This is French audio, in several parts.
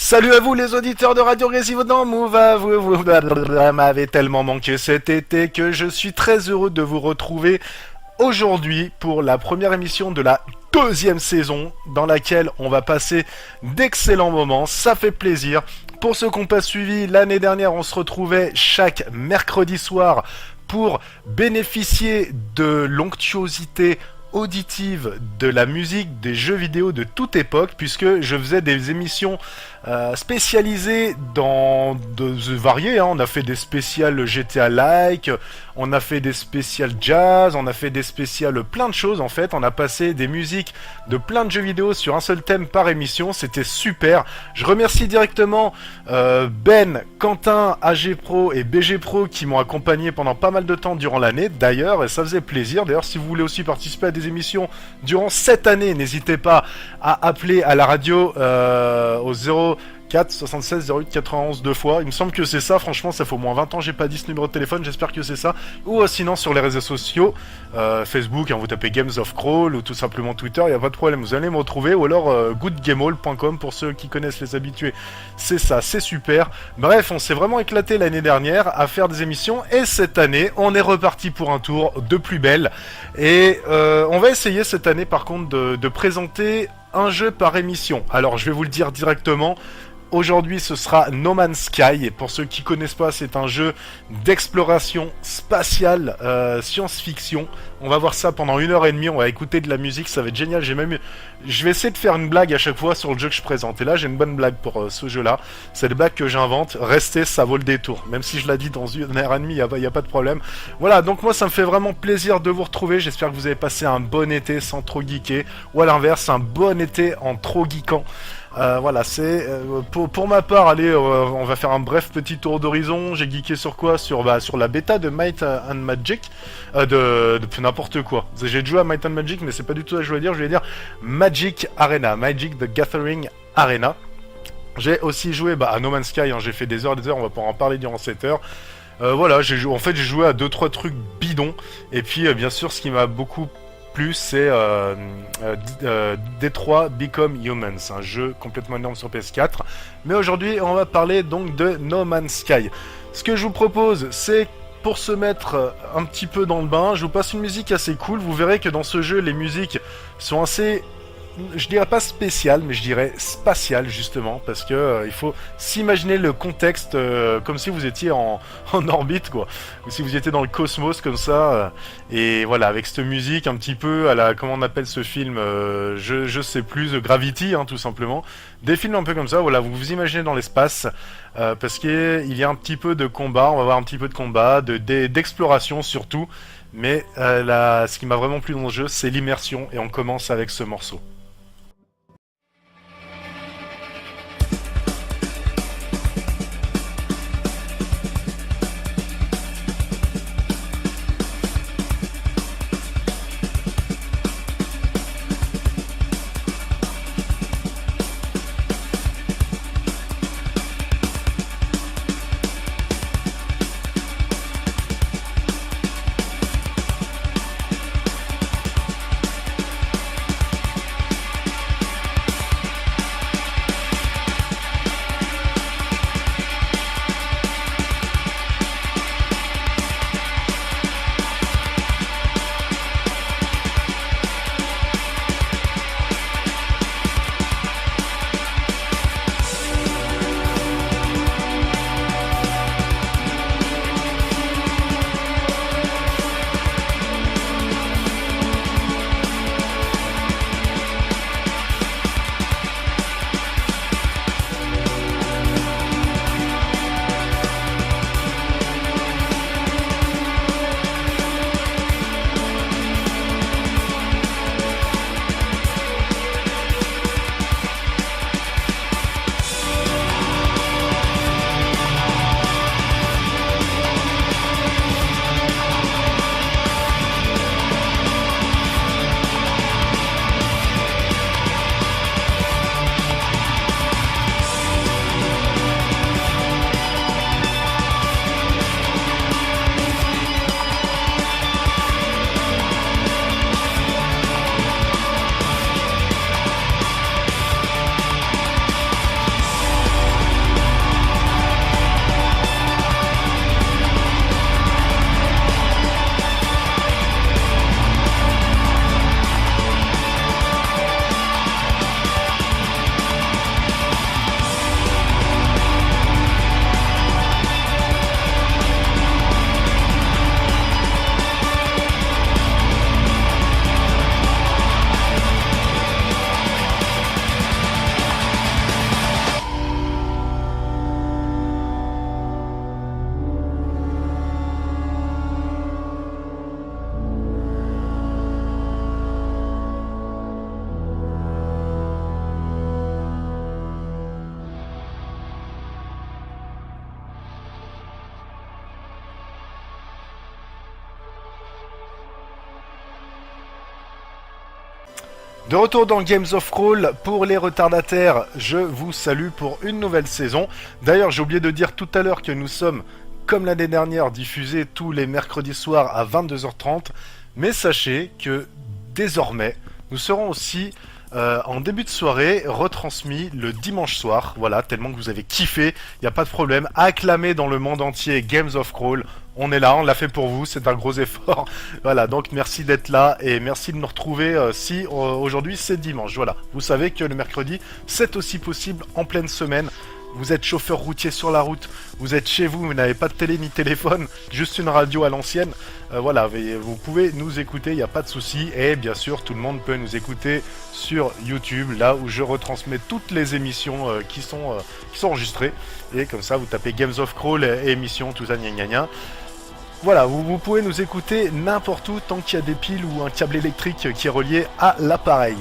Salut à vous les auditeurs de Radio Résivo dans Move, vous m'avez tellement manqué cet été que je suis très heureux de vous retrouver aujourd'hui pour la première émission de la deuxième saison dans laquelle on va passer d'excellents moments, ça fait plaisir. Pour ceux qui n'ont pas suivi, l'année dernière on se retrouvait chaque mercredi soir pour bénéficier de l'onctuosité auditive de la musique des jeux vidéo de toute époque, puisque je faisais des émissions spécialisées dans de variés, hein. On a fait des spéciales GTA like, on a fait des spéciales jazz, on a fait des spéciales plein de choses en fait. On a passé des musiques de plein de jeux vidéo sur un seul thème par émission, c'était super. Je remercie directement Ben, Quentin, AG Pro et BG Pro qui m'ont accompagné pendant pas mal de temps durant l'année d'ailleurs, et ça faisait plaisir. D'ailleurs, si vous voulez aussi participer à des émissions durant cette année, n'hésitez pas à appeler à la radio au 04 76 08 91 deux fois. Il me semble que c'est ça, franchement ça fait au moins 20 ans que j'ai pas dit ce numéro de téléphone, j'espère que c'est ça. Ou sinon sur les réseaux sociaux, Facebook, hein, vous tapez Games of Crawl ou tout simplement Twitter, il n'y a pas de problème, vous allez me retrouver. Ou alors goodgamehall.com pour ceux qui connaissent les habitués, c'est ça, c'est super. Bref, on s'est vraiment éclaté l'année dernière à faire des émissions, et cette année on est reparti pour un tour de plus belle. Et on va essayer cette année par contre de présenter un jeu par émission. Alors je vais vous le dire directement. Aujourd'hui, ce sera No Man's Sky, et pour ceux qui connaissent pas, c'est un jeu d'exploration spatiale, science-fiction. On va voir ça pendant 1h30, on va écouter de la musique, ça va être génial. Je vais essayer de faire une blague à chaque fois sur le jeu que je présente. Et là, j'ai une bonne blague pour ce jeu-là. C'est des blagues que j'invente. Restez, ça vaut le détour. Même si je l'ai dit dans 1h30, il y a pas de problème. Voilà, donc moi, ça me fait vraiment plaisir de vous retrouver. J'espère que vous avez passé un bon été sans trop geeker. Ou à l'inverse, un bon été en trop geekant. Voilà, c'est pour ma part. Allez, on va faire un bref petit tour d'horizon. J'ai geeké sur quoi? Sur la bêta de Might and Magic, de n'importe quoi. J'ai joué à Might and Magic, mais c'est pas du tout ça que je voulais dire. Je voulais dire Magic Arena, Magic the Gathering Arena. J'ai aussi joué à No Man's Sky, hein. J'ai fait des heures et des heures. On va pouvoir en parler durant cette heure. Voilà, j'ai joué à 2-3 trucs bidons. Et puis bien sûr, ce qui m'a beaucoup plus, c'est Detroit Become Humans, un jeu complètement énorme sur PS4. Mais aujourd'hui, on va parler donc de No Man's Sky. Ce que je vous propose, c'est pour se mettre un petit peu dans le bain, je vous passe une musique assez cool. Vous verrez que dans ce jeu, les musiques sont assez, je dirais pas spécial, mais je dirais spatial justement, parce que il faut s'imaginer le contexte comme si vous étiez en orbite, quoi, ou si vous étiez dans le cosmos comme ça, et voilà, avec cette musique un petit peu à la, comment on appelle ce film, je sais plus, Gravity, hein, tout simplement, des films un peu comme ça. Voilà, vous vous imaginez dans l'espace, parce qu'il y a un petit peu de combat, on va voir un petit peu de combat, d'exploration surtout, mais ce qui m'a vraiment plu dans le jeu, c'est l'immersion, et on commence avec ce morceau. De retour dans Games of Roll, pour les retardataires, je vous salue pour une nouvelle saison. D'ailleurs, j'ai oublié de dire tout à l'heure que nous sommes, comme l'année dernière, diffusés tous les mercredis soirs à 22h30. Mais sachez que désormais, nous serons aussi en début de soirée retransmis le dimanche soir. Voilà, tellement que vous avez kiffé, il n'y a pas de problème. Acclamé dans le monde entier Games of Roll. On est là, on l'a fait pour vous, c'est un gros effort. Voilà, donc merci d'être là et merci de nous retrouver si aujourd'hui c'est dimanche. Voilà, vous savez que le mercredi c'est aussi possible en pleine semaine. Vous êtes chauffeur routier sur la route, vous êtes chez vous, vous n'avez pas de télé ni téléphone, juste une radio à l'ancienne. Voilà, vous pouvez nous écouter, il n'y a pas de souci. Et bien sûr, tout le monde peut nous écouter sur YouTube, là où je retransmets toutes les émissions qui sont enregistrées. Et comme ça, vous tapez Games of Crawl et émissions, tout ça, gna gna gna. Voilà, vous pouvez nous écouter n'importe où tant qu'il y a des piles ou un câble électrique qui est relié à l'appareil.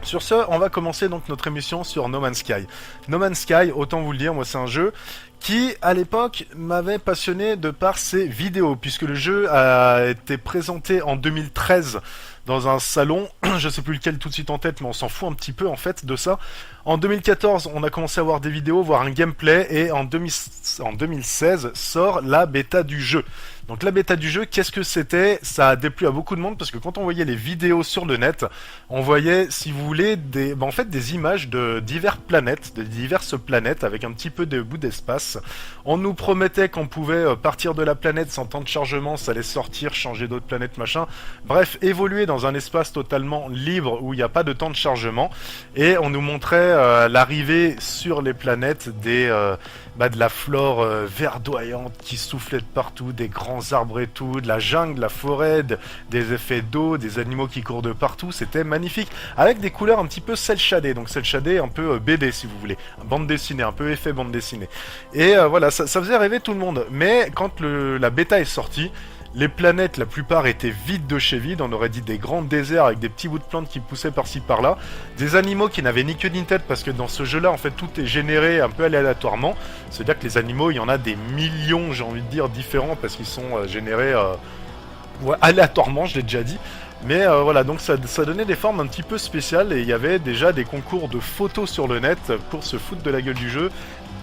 Sur ce, on va commencer donc notre émission sur No Man's Sky. No Man's Sky, autant vous le dire, moi c'est un jeu qui, à l'époque, m'avait passionné de par ses vidéos, puisque le jeu a été présenté en 2013 dans un salon, je sais plus lequel tout de suite en tête, mais on s'en fout un petit peu en fait de ça. En 2014, on a commencé à voir des vidéos, voir un gameplay, et en 2016 sort la bêta du jeu. Donc la bêta du jeu, qu'est-ce que c'était? Ça a déplu à beaucoup de monde parce que quand on voyait les vidéos sur le net, on voyait, si vous voulez, en fait des images de diverses planètes avec un petit peu de bout d'espace. On nous promettait qu'on pouvait partir de la planète sans temps de chargement, ça allait sortir, changer d'autres planètes, machin. Bref, évoluer dans un espace totalement libre où il n'y a pas de temps de chargement. Et on nous montrait l'arrivée sur les planètes de la flore verdoyante qui soufflait de partout, des grands arbres et tout, de la jungle, de la forêt, des effets d'eau, des animaux qui courent de partout, c'était magnifique, avec des couleurs un petit peu cel shaded, donc cel shaded un peu BD si vous voulez, bande dessinée, un peu effet bande dessinée. Et voilà, ça faisait rêver tout le monde, mais quand la bêta est sortie, les planètes, la plupart étaient vides de chez vide, on aurait dit des grands déserts avec des petits bouts de plantes qui poussaient par-ci par-là, des animaux qui n'avaient ni queue ni tête parce que dans ce jeu-là, en fait, tout est généré un peu aléatoirement. C'est-à-dire que les animaux, il y en a des millions, j'ai envie de dire, différents parce qu'ils sont générés aléatoirement, je l'ai déjà dit. Mais voilà, donc ça donnait des formes un petit peu spéciales et il y avait déjà des concours de photos sur le net pour se foutre de la gueule du jeu,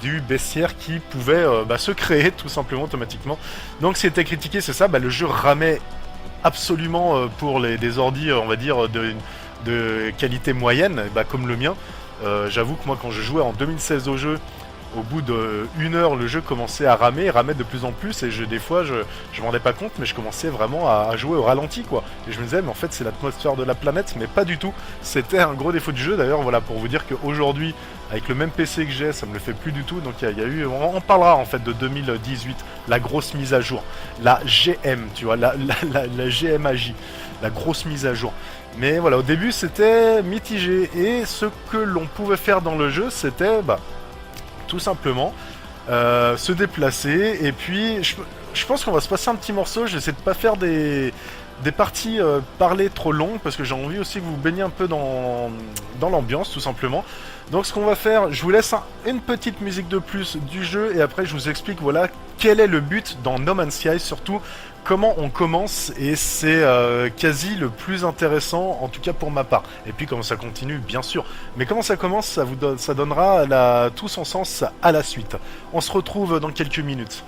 du bestiaire qui pouvait se créer tout simplement automatiquement. Donc ce qui était critiqué, c'est ça, le jeu ramait absolument pour des ordis, on va dire, de qualité moyenne, comme le mien. J'avoue que moi quand je jouais en 2016 au jeu, au bout d'une heure, le jeu commençait à ramer de plus en plus, et des fois, je m'en rendais pas compte, mais je commençais vraiment à jouer au ralenti, quoi. Et je me disais, mais en fait, c'est l'atmosphère de la planète, mais pas du tout. C'était un gros défaut du jeu, d'ailleurs, voilà, pour vous dire qu'aujourd'hui, avec le même PC que j'ai, ça me le fait plus du tout, donc il y a eu, on parlera, en fait, de 2018, la grosse mise à jour, la GM, tu vois, la GMAJ, la grosse mise à jour. Mais voilà, au début, c'était mitigé, et ce que l'on pouvait faire dans le jeu, c'était, tout simplement se déplacer, et puis je pense qu'on va se passer un petit morceau. J'essaie de pas faire des parties parlées trop longues parce que j'ai envie aussi que vous baigniez un peu dans l'ambiance tout simplement. Donc ce qu'on va faire, je vous laisse une petite musique de plus du jeu et après je vous explique voilà quel est le but dans No Man's Sky, surtout comment on commence, et c'est quasi le plus intéressant, en tout cas pour ma part. Et puis comment ça continue, bien sûr. Mais comment ça commence, ça donnera tout son sens à la suite. On se retrouve dans quelques minutes.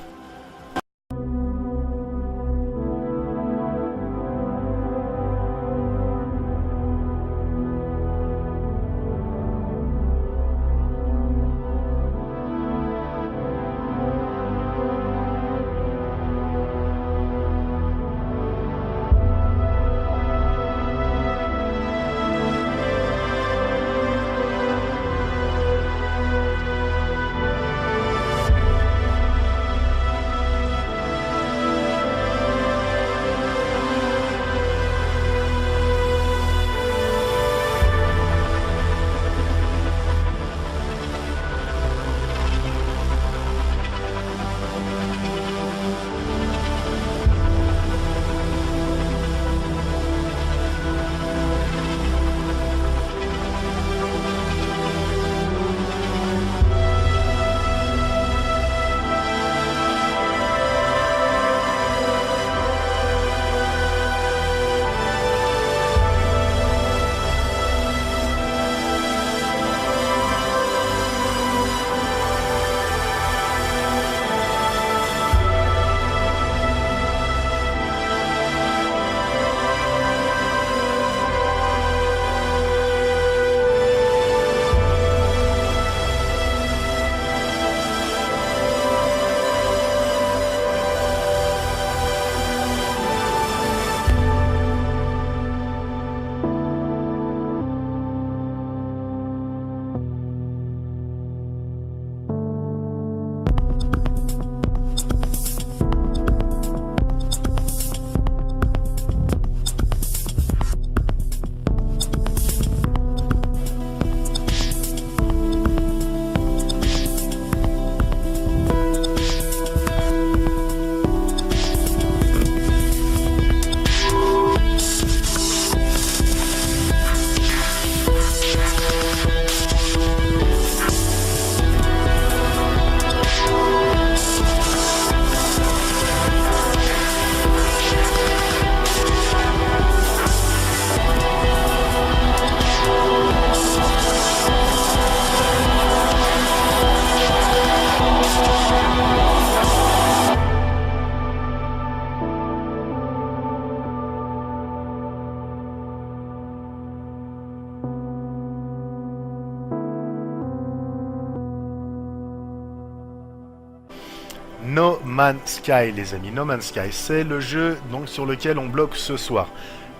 No Man's Sky, les amis. No Man's Sky, c'est le jeu donc sur lequel on bloque ce soir.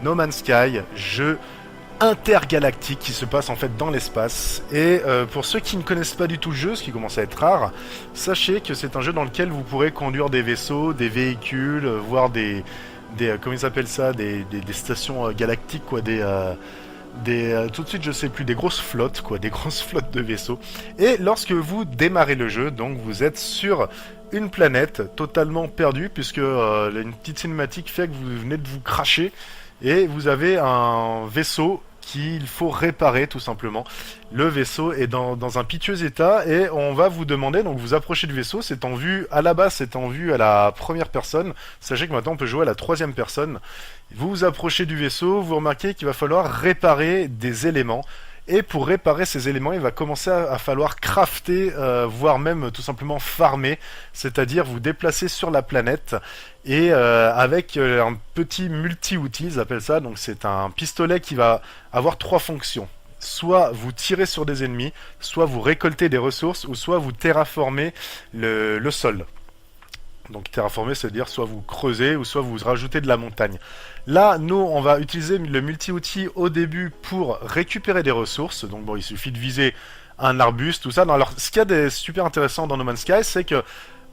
No Man's Sky, jeu intergalactique qui se passe en fait dans l'espace. Et pour ceux qui ne connaissent pas du tout le jeu, ce qui commence à être rare, sachez que c'est un jeu dans lequel vous pourrez conduire des vaisseaux, des véhicules, voir des comment ils appellent ça, des stations galactiques, quoi, tout de suite je sais plus, des grosses flottes, quoi, des grosses flottes de vaisseaux. Et lorsque vous démarrez le jeu, donc vous êtes sur une planète totalement perdue, puisque une petite cinématique fait que vous venez de vous cracher, et vous avez un vaisseau qu'il faut réparer tout simplement. Le vaisseau est dans un piteux état et on va vous demander, donc vous approchez du vaisseau, c'est en vue, à la base c'est en vue à la première personne, sachez que maintenant on peut jouer à la troisième personne. Vous vous approchez du vaisseau, vous remarquez qu'il va falloir réparer des éléments. Et pour réparer ces éléments, il va commencer à falloir crafter, voire même tout simplement farmer, c'est-à-dire vous déplacer sur la planète et avec un petit multi-outil, ils appellent ça. Donc c'est un pistolet qui va avoir trois fonctions. Soit vous tirez sur des ennemis, soit vous récoltez des ressources, ou soit vous terraformez le sol. Donc terraformer, c'est-à-dire soit vous creusez ou soit vous rajoutez de la montagne. Là, nous, on va utiliser le multi-outil au début pour récupérer des ressources. Donc bon, il suffit de viser un arbuste, tout ça. Alors, ce qu'il y a de super intéressant dans No Man's Sky, c'est que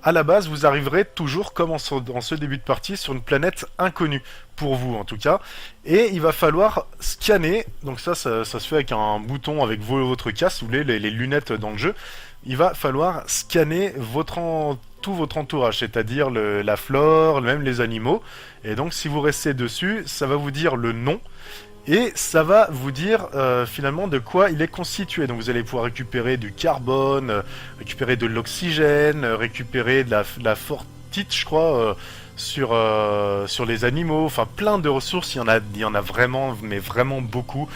à la base, vous arriverez toujours comme en ce début de partie sur une planète inconnue, pour vous en tout cas. Et il va falloir scanner, donc ça se fait avec un bouton avec votre casque, si vous voulez, les lunettes dans le jeu. Il va falloir scanner tout votre entourage, c'est-à-dire la flore, même les animaux. Et donc si vous restez dessus, ça va vous dire le nom. Et ça va vous dire finalement de quoi il est constitué. Donc vous allez pouvoir récupérer du carbone, récupérer de l'oxygène, récupérer de la fortite, je crois, sur les animaux. Enfin plein de ressources, il y en a vraiment, mais vraiment beaucoup.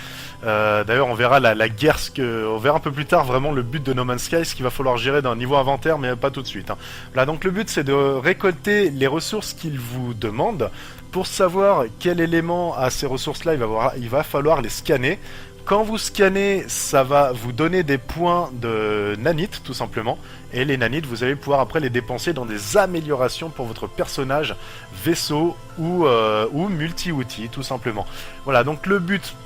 D'ailleurs on verra la guerre, on verra un peu plus tard vraiment le but de No Man's Sky, ce qu'il va falloir gérer d'un niveau inventaire, mais pas tout de suite. Voilà, donc le but c'est de récolter les ressources qu'il vous demande. Pour savoir quel élément a ces ressources-là, il va falloir les scanner. Quand vous scannez, ça va vous donner des points de nanites, tout simplement. Et les nanites, vous allez pouvoir après les dépenser dans des améliorations pour votre personnage, vaisseau ou multi-outil, tout simplement. Voilà, donc le but,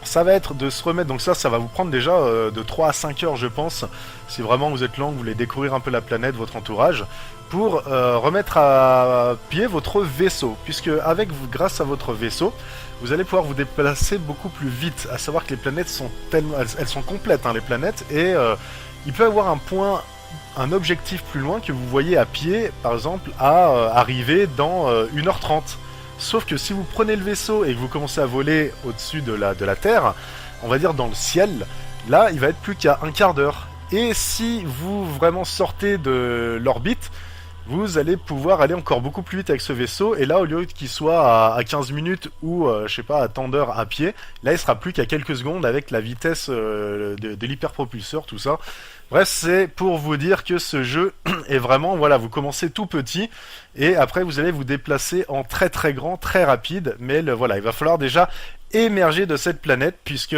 ça va être de se remettre, donc ça va vous prendre déjà de 3 à 5 heures je pense, si vraiment vous êtes lent, vous voulez découvrir un peu la planète, votre entourage, pour remettre à pied votre vaisseau, puisque grâce à votre vaisseau, vous allez pouvoir vous déplacer beaucoup plus vite, à savoir que les planètes sont tellement, elles sont complètes les planètes, et il peut y avoir un objectif plus loin que vous voyez à pied, par exemple, à arriver dans 1h30. Sauf que si vous prenez le vaisseau et que vous commencez à voler au-dessus de la Terre, on va dire dans le ciel, là, il va être plus qu'à un quart d'heure. Et si vous vraiment sortez de l'orbite, vous allez pouvoir aller encore beaucoup plus vite avec ce vaisseau. Et là, au lieu qu'il soit à 15 minutes ou, je sais pas, à tant d'heures à pied, là, il sera plus qu'à quelques secondes avec la vitesse de l'hyperpropulseur, tout ça. Bref, c'est pour vous dire que ce jeu est vraiment, voilà, vous commencez tout petit et après vous allez vous déplacer en très très grand, très rapide. Mais voilà, il va falloir déjà émerger de cette planète puisque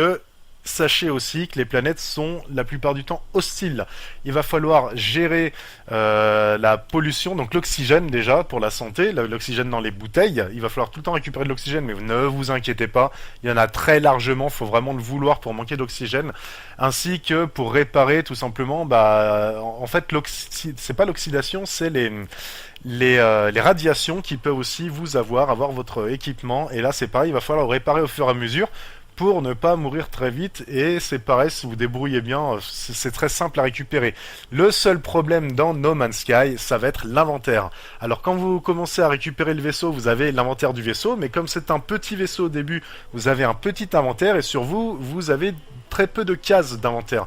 sachez aussi que les planètes sont la plupart du temps hostiles. Il va falloir gérer la pollution, donc l'oxygène déjà pour la santé, l'oxygène dans les bouteilles. Il va falloir tout le temps récupérer de l'oxygène, mais ne vous inquiétez pas, il y en a très largement, il faut vraiment le vouloir pour manquer d'oxygène, ainsi que pour réparer tout simplement, en fait c'est pas l'oxydation, c'est les radiations qui peuvent aussi vous avoir votre équipement, et là c'est pareil, il va falloir le réparer au fur et à mesure pour ne pas mourir très vite, et c'est pareil, si vous débrouillez bien, c'est très simple à récupérer. Le seul problème dans No Man's Sky, ça va être l'inventaire. Alors quand vous commencez à récupérer le vaisseau, vous avez l'inventaire du vaisseau, mais comme c'est un petit vaisseau au début, vous avez un petit inventaire, et sur vous, vous avez très peu de cases d'inventaire.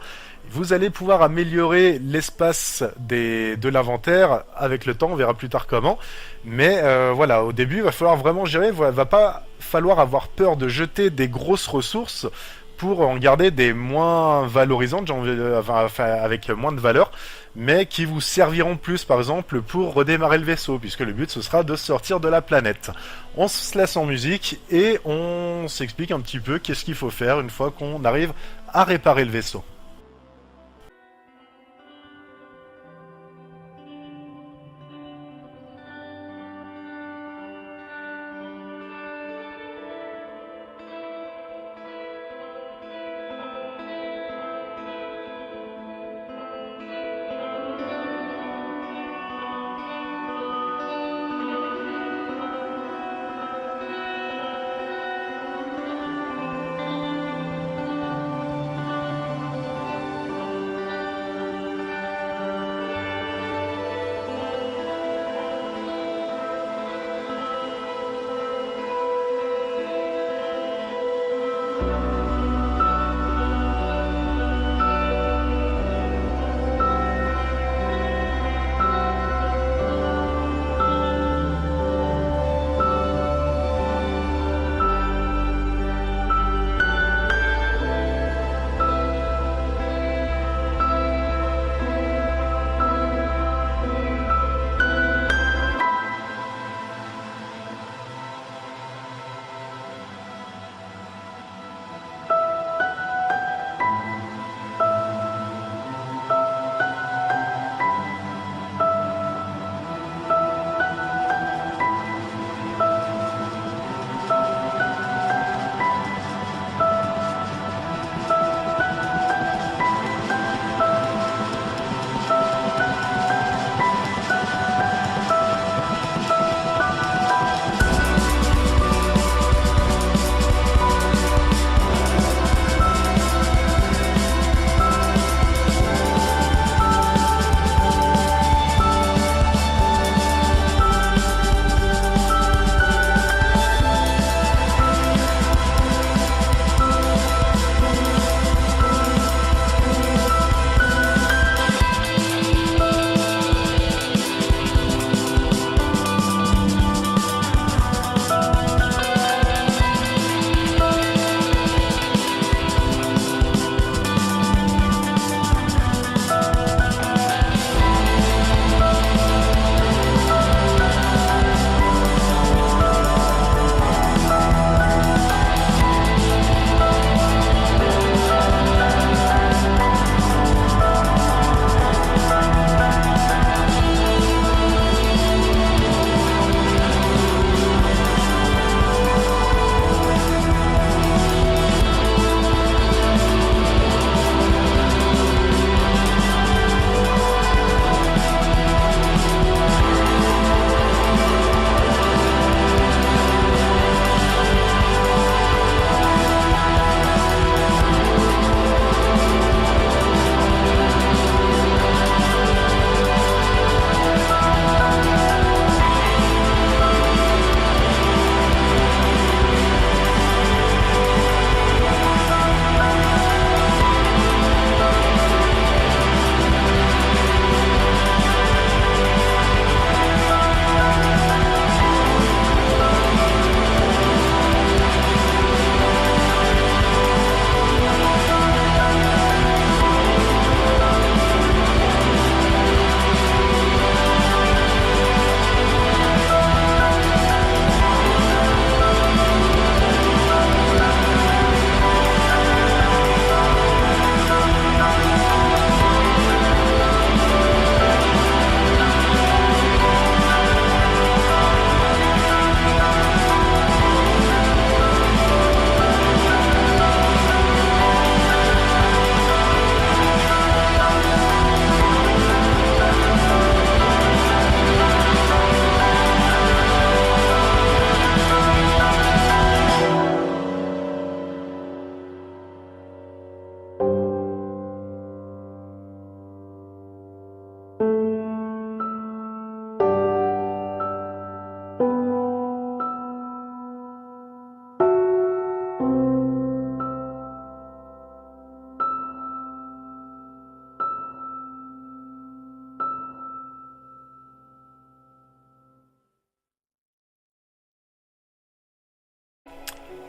Vous allez pouvoir améliorer l'espace de l'inventaire avec le temps, on verra plus tard comment. Mais voilà, au début, il va falloir vraiment gérer, il va pas falloir avoir peur de jeter des grosses ressources pour en garder des moins valorisantes, avec moins de valeur, mais qui vous serviront plus, par exemple, pour redémarrer le vaisseau, puisque le but, ce sera de sortir de la planète. On se laisse en musique et on s'explique un petit peu qu'est-ce qu'il faut faire une fois qu'on arrive à réparer le vaisseau.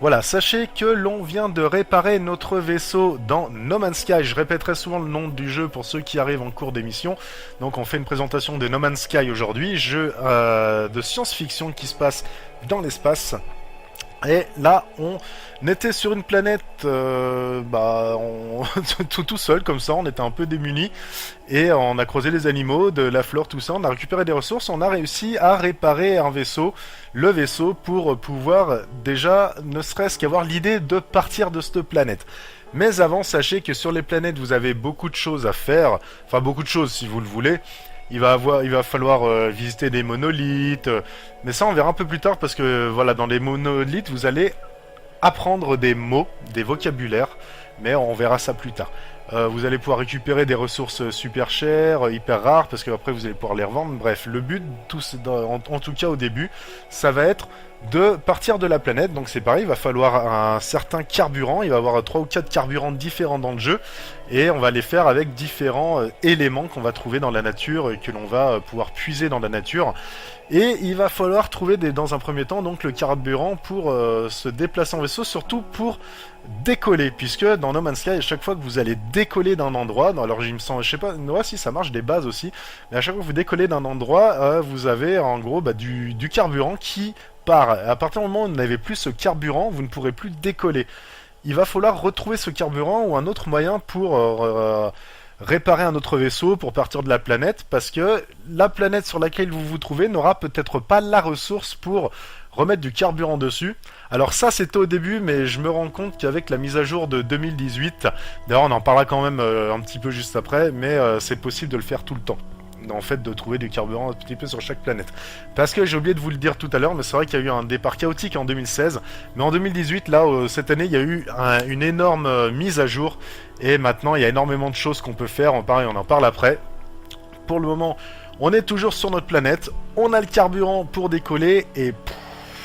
Voilà, sachez que l'on vient de réparer notre vaisseau dans No Man's Sky. Je répéterai souvent le nom du jeu pour ceux qui arrivent en cours d'émission. Donc on fait une présentation de No Man's Sky aujourd'hui, jeu de science-fiction qui se passe dans l'espace. Et là, on était sur une planète tout seul, comme ça, on était un peu démunis. Et on a creusé les animaux, de la flore, tout ça, on a récupéré des ressources, on a réussi à réparer un vaisseau, le vaisseau, pour pouvoir déjà, ne serait-ce qu'avoir l'idée de partir de cette planète. Mais avant, sachez que sur les planètes, vous avez beaucoup de choses à faire, enfin beaucoup de choses si vous le voulez. Il va falloir visiter des monolithes, mais ça on verra un peu plus tard parce que voilà, dans les monolithes, vous allez apprendre des mots, des vocabulaires, mais on verra ça plus tard. Vous allez pouvoir récupérer des ressources super chères, hyper rares, parce que après vous allez pouvoir les revendre. Bref, le but, en tout cas au début, ça va être de partir de la planète. Donc c'est pareil, il va falloir un certain carburant. Il va y avoir 3 ou 4 carburants différents dans le jeu, et on va les faire avec différents éléments qu'on va trouver dans la nature et que l'on va pouvoir puiser dans la nature. Et il va falloir trouver dans un premier temps donc le carburant pour se déplacer en vaisseau, surtout pour décoller, puisque dans No Man's Sky, à chaque fois que vous allez décoller d'un endroit, alors je me sens, je sais pas, ouais, si ça marche des bases aussi, mais à chaque fois que vous décollez d'un endroit, vous avez en gros du carburant qui part. À partir du moment où vous n'avez plus ce carburant, vous ne pourrez plus décoller. Il va falloir retrouver ce carburant ou un autre moyen pour réparer un autre vaisseau pour partir de la planète, parce que la planète sur laquelle vous vous trouvez n'aura peut-être pas la ressource pour remettre du carburant dessus. Alors ça c'était au début, mais je me rends compte qu'avec la mise à jour de 2018, d'ailleurs on en parlera quand même un petit peu juste après, mais c'est possible de le faire tout le temps. En fait, de trouver du carburant un petit peu sur chaque planète. Parce que j'ai oublié de vous le dire tout à l'heure, mais c'est vrai qu'il y a eu un départ chaotique en 2016. Mais en 2018, là, cette année, il y a eu une énorme mise à jour. Et maintenant, il y a énormément de choses qu'on peut faire. Pareil, on en parle après. Pour le moment, on est toujours sur notre planète. On a le carburant pour décoller. Et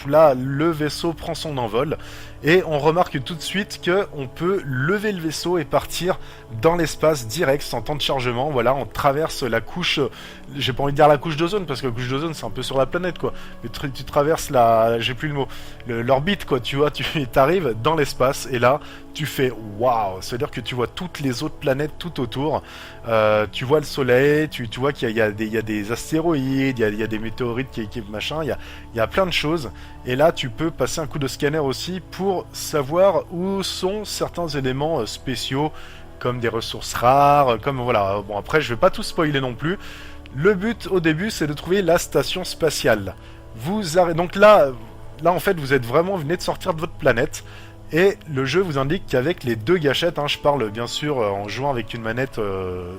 là, le vaisseau prend son envol. Et on remarque tout de suite qu'on peut lever le vaisseau et partir dans l'espace direct, sans temps de chargement. Voilà, on traverse la couche, j'ai pas envie de dire la couche d'ozone, parce que la couche d'ozone c'est un peu sur la planète quoi. Mais tu traverses j'ai plus le mot, l'orbite quoi, tu vois, tu arrives dans l'espace et là, tu fais waouh, c'est-à-dire que tu vois toutes les autres planètes tout autour. Tu vois le soleil, tu vois qu'il y a des astéroïdes, il y a des météorites qui machin, il y a plein de choses. Et là, tu peux passer un coup de scanner aussi pour savoir où sont certains éléments spéciaux, comme des ressources rares, comme voilà. Bon, après, je vais pas tout spoiler non plus. Le but au début, c'est de trouver la station spatiale. Donc là, en fait, vous venez de sortir de votre planète. Et le jeu vous indique qu'avec les 2 gâchettes, je parle bien sûr en jouant avec une manette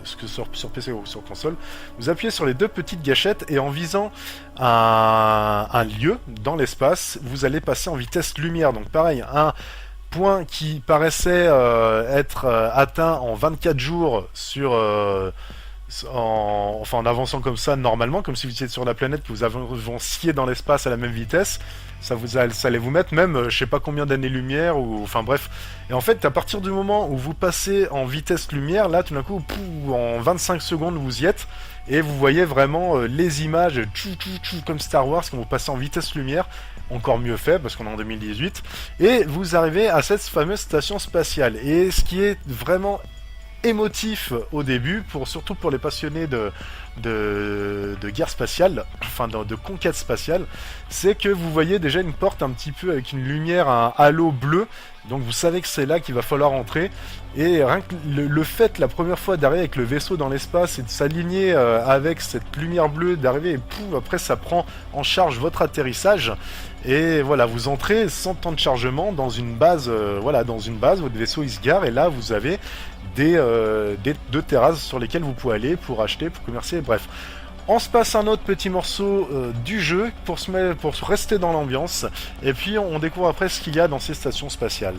sur PC ou sur console, vous appuyez sur les 2 petites gâchettes et en visant un lieu dans l'espace, vous allez passer en vitesse lumière. Donc pareil, un point qui paraissait être atteint en 24 jours en avançant comme ça normalement, comme si vous étiez sur la planète, que vous avanciez dans l'espace à la même vitesse, ça allait vous mettre même je sais pas combien d'années-lumière, ou enfin bref. Et en fait, à partir du moment où vous passez en vitesse lumière, là tout d'un coup, en 25 secondes vous y êtes, et vous voyez vraiment les images comme Star Wars quand vous passez en vitesse lumière, encore mieux fait parce qu'on est en 2018, et vous arrivez à cette fameuse station spatiale. Et ce qui est vraiment émotif au début, surtout pour les passionnés de guerre spatiale, enfin de conquête spatiale, c'est que vous voyez déjà une porte un petit peu avec une lumière, un halo bleu, donc vous savez que c'est là qu'il va falloir entrer. Et rien que le fait la première fois d'arriver avec le vaisseau dans l'espace et de s'aligner avec cette lumière bleue, d'arriver et après ça prend en charge votre atterrissage. Et voilà, vous entrez sans temps de chargement dans une base, votre vaisseau il se gare, et là vous avez des 2 terrasses sur lesquelles vous pouvez aller pour acheter, pour commercer, bref. On se passe un autre petit morceau du jeu pour rester dans l'ambiance, et puis on découvre après ce qu'il y a dans ces stations spatiales.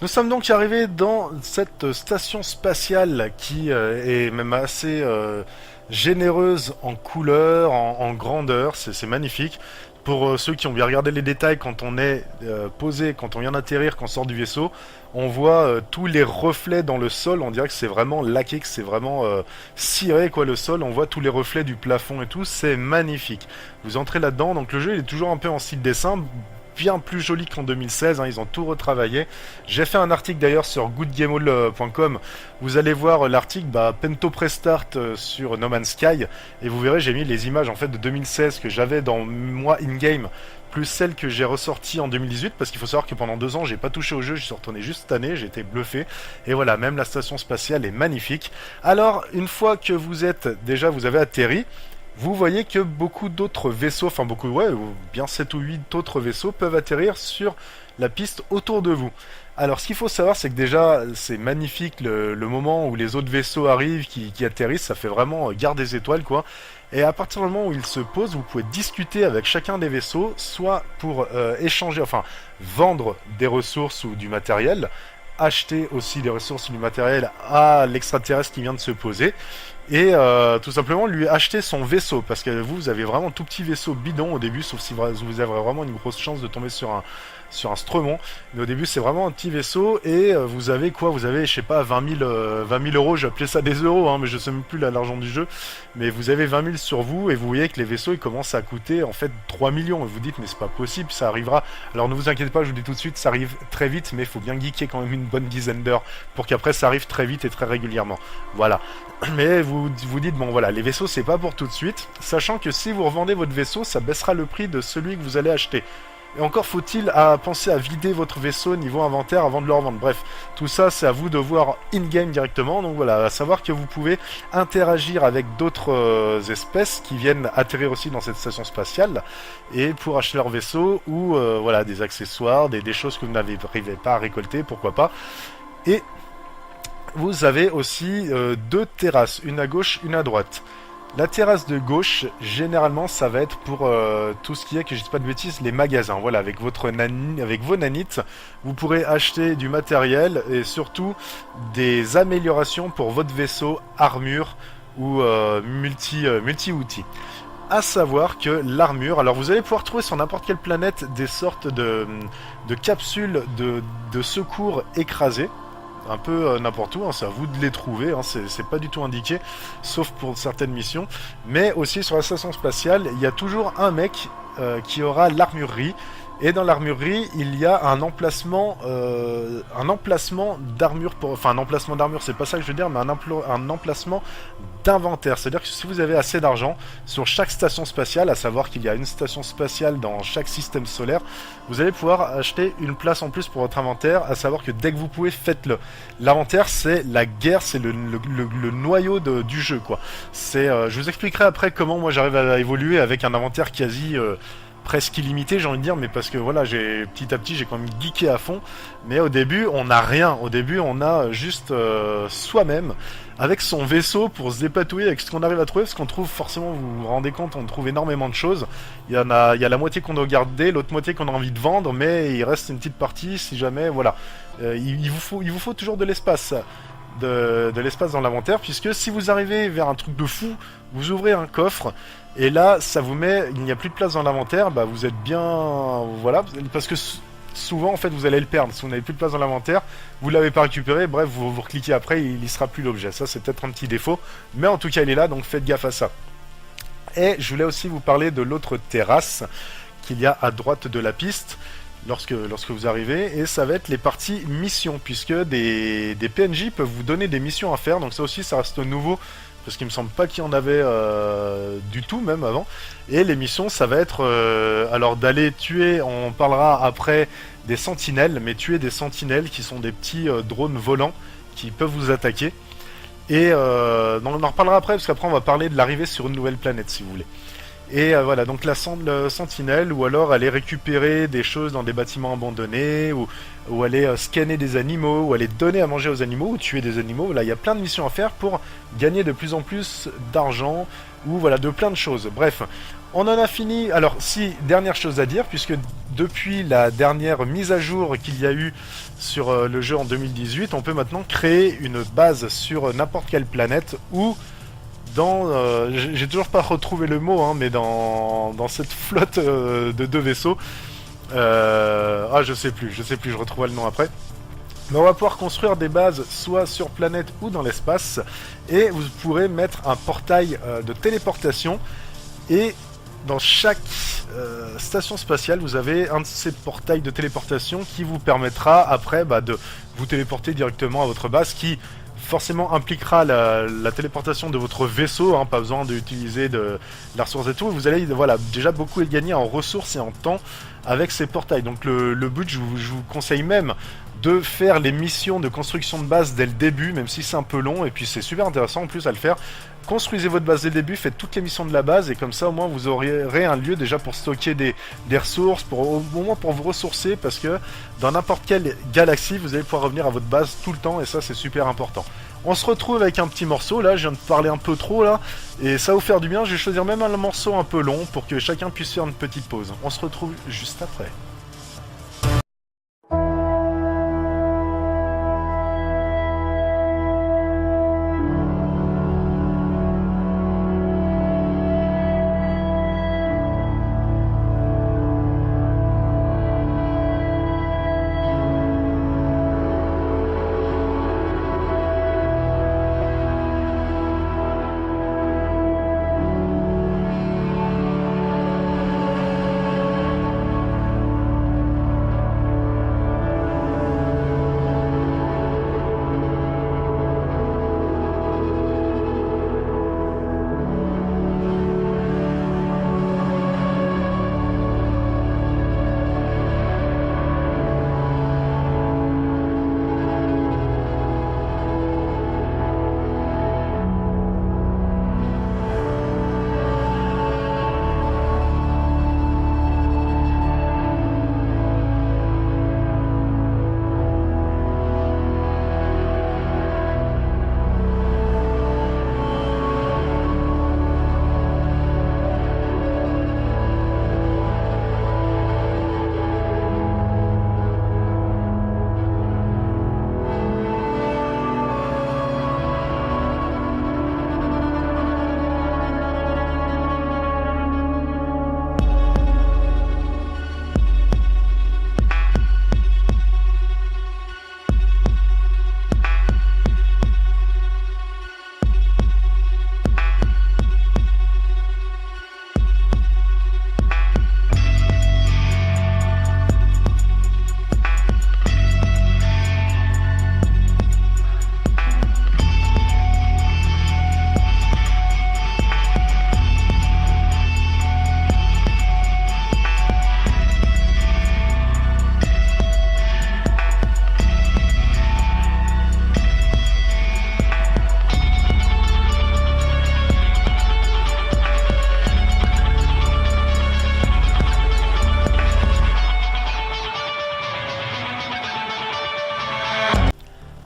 Nous sommes donc arrivés dans cette station spatiale qui est même assez généreuse en couleur, en grandeur, c'est magnifique. Pour ceux qui ont bien regardé les détails, quand on est posé, quand on vient d'atterrir, quand on sort du vaisseau, on voit tous les reflets dans le sol, on dirait que c'est vraiment laqué, que c'est vraiment ciré quoi le sol, on voit tous les reflets du plafond et tout, c'est magnifique. Vous entrez là-dedans, donc le jeu il est toujours un peu en style dessin, bien plus joli qu'en 2016, hein, ils ont tout retravaillé. J'ai fait un article d'ailleurs sur goodgameall.com, vous allez voir l'article Pento Prestart sur No Man's Sky, et vous verrez j'ai mis les images en fait de 2016 que j'avais dans moi in-game, plus celles que j'ai ressorties en 2018, parce qu'il faut savoir que pendant 2 ans j'ai pas touché au jeu, je suis retourné juste cette année, j'ai été bluffé, et voilà, même la station spatiale est magnifique. Alors, une fois que vous avez atterri, vous voyez que beaucoup d'autres vaisseaux, enfin beaucoup, ouais, bien 7 ou 8 autres vaisseaux peuvent atterrir sur la piste autour de vous. Alors ce qu'il faut savoir, c'est que déjà, c'est magnifique le moment où les autres vaisseaux arrivent, qui atterrissent, ça fait vraiment garde des étoiles, quoi. Et à partir du moment où ils se posent, vous pouvez discuter avec chacun des vaisseaux, soit pour échanger, enfin, vendre des ressources ou du matériel, acheter aussi des ressources ou du matériel à l'extraterrestre qui vient de se poser, et tout simplement lui acheter son vaisseau, parce que vous avez vraiment tout petit vaisseau bidon au début, sauf si vous avez vraiment une grosse chance de tomber sur un Stremon, mais au début c'est vraiment un petit vaisseau, et vous avez quoi, vous avez je sais pas 20 000 euros, j'ai appelé ça des euros, hein, mais je sais même plus l'argent du jeu, mais vous avez 20 000 sur vous, et vous voyez que les vaisseaux ils commencent à coûter en fait 3 millions, et vous dites mais c'est pas possible, ça arrivera. Alors ne vous inquiétez pas, je vous dis tout de suite, ça arrive très vite, mais il faut bien geeker quand même une bonne dizaine d'heures pour qu'après ça arrive très vite et très régulièrement, voilà. Mais vous dites bon voilà, les vaisseaux c'est pas pour tout de suite, sachant que si vous revendez votre vaisseau, ça baissera le prix de celui que vous allez acheter. Et encore faut-il penser à vider votre vaisseau niveau inventaire avant de le revendre. Bref, tout ça c'est à vous de voir in-game directement. Donc voilà, à savoir que vous pouvez interagir avec d'autres espèces qui viennent atterrir aussi dans cette station spatiale, et pour acheter leur vaisseau, ou voilà, des accessoires, des choses que vous n'arrivez pas à récolter, pourquoi pas. Et vous avez aussi 2 terrasses, une à gauche, une à droite. La terrasse de gauche, généralement, ça va être pour tout ce qui est, que je dis pas de bêtises, les magasins. Voilà, avec vos nanites, vous pourrez acheter du matériel et surtout des améliorations pour votre vaisseau, armure ou multi-outils. À savoir que l'armure, alors vous allez pouvoir trouver sur n'importe quelle planète des sortes de capsules de secours écrasées. Un peu n'importe où, hein, c'est à vous de les trouver, hein, c'est pas du tout indiqué, sauf pour certaines missions. Mais aussi sur la station spatiale, il y a toujours un mec qui aura l'armurerie, et dans l'armurerie, il y a un emplacement d'armure, enfin un emplacement d'armure, c'est pas ça que je veux dire, mais un emplacement d'inventaire. C'est-à-dire que si vous avez assez d'argent sur chaque station spatiale, à savoir qu'il y a une station spatiale dans chaque système solaire, vous allez pouvoir acheter une place en plus pour votre inventaire, à savoir que dès que vous pouvez, faites-le. L'inventaire, c'est la guerre, c'est le noyau du jeu, quoi. Je vous expliquerai après comment moi j'arrive à évoluer avec un inventaire quasi presque illimité, j'ai envie de dire, mais parce que voilà, petit à petit j'ai quand même geeké à fond. Mais au début on n'a rien, au début on a juste soi-même avec son vaisseau pour se dépatouiller avec ce qu'on arrive à trouver, parce qu'on trouve forcément, vous vous rendez compte, on trouve énormément de choses. Il y a la moitié qu'on doit garder, l'autre moitié qu'on a envie de vendre, mais il reste une petite partie si jamais, voilà. Il vous faut toujours de l'espace. De l'espace dans l'inventaire, puisque si vous arrivez vers un truc de fou, vous ouvrez un coffre, et là ça vous met, il n'y a plus de place dans l'inventaire, vous êtes bien, voilà, parce que souvent en fait vous allez le perdre, si vous n'avez plus de place dans l'inventaire, vous l'avez pas récupéré, bref vous recliquez après, il y sera plus l'objet. Ça c'est peut-être un petit défaut, mais en tout cas il est là, donc faites gaffe à ça. Et je voulais aussi vous parler de l'autre terrasse qu'il y a à droite de la piste lorsque vous arrivez, et ça va être les parties missions, puisque des PNJ peuvent vous donner des missions à faire, donc ça aussi ça reste nouveau, parce qu'il me semble pas qu'il y en avait du tout même avant. Et les missions ça va être alors d'aller tuer, on parlera après des sentinelles, mais tuer des sentinelles qui sont des petits drones volants qui peuvent vous attaquer, et on en reparlera après, parce qu'après on va parler de l'arrivée sur une nouvelle planète si vous voulez. Et voilà, donc la sentinelle, ou alors aller récupérer des choses dans des bâtiments abandonnés, ou aller scanner des animaux, ou aller donner à manger aux animaux, ou tuer des animaux. Là, il y a plein de missions à faire pour gagner de plus en plus d'argent, ou voilà, de plein de choses. Bref, on en a fini. Alors, si, dernière chose à dire, puisque depuis la dernière mise à jour qu'il y a eu sur le jeu en 2018, on peut maintenant créer une base sur n'importe quelle planète ou dans... j'ai toujours pas retrouvé le mot, hein, mais dans cette flotte de 2 vaisseaux. Je sais plus, je retrouverai le nom après. Mais on va pouvoir construire des bases soit sur planète ou dans l'espace, et vous pourrez mettre un portail de téléportation, et dans chaque station spatiale, vous avez un de ces portails de téléportation qui vous permettra après de vous téléporter directement à votre base, qui forcément impliquera la téléportation de votre vaisseau, hein, pas besoin d'utiliser de la ressource et tout. Vous allez déjà beaucoup gagner en ressources et en temps avec ces portails. Donc le but, je vous conseille même de faire les missions de construction de base dès le début, même si c'est un peu long, et puis c'est super intéressant en plus à le faire. Construisez votre base dès le début, faites toutes les missions de la base, et comme ça au moins vous aurez un lieu déjà pour stocker des ressources, au moins pour vous ressourcer, parce que dans n'importe quelle galaxie, vous allez pouvoir revenir à votre base tout le temps, et ça c'est super important. On se retrouve avec un petit morceau, là je viens de parler un peu trop là, et ça va vous faire du bien. Je vais choisir même un morceau un peu long pour que chacun puisse faire une petite pause. On se retrouve juste après.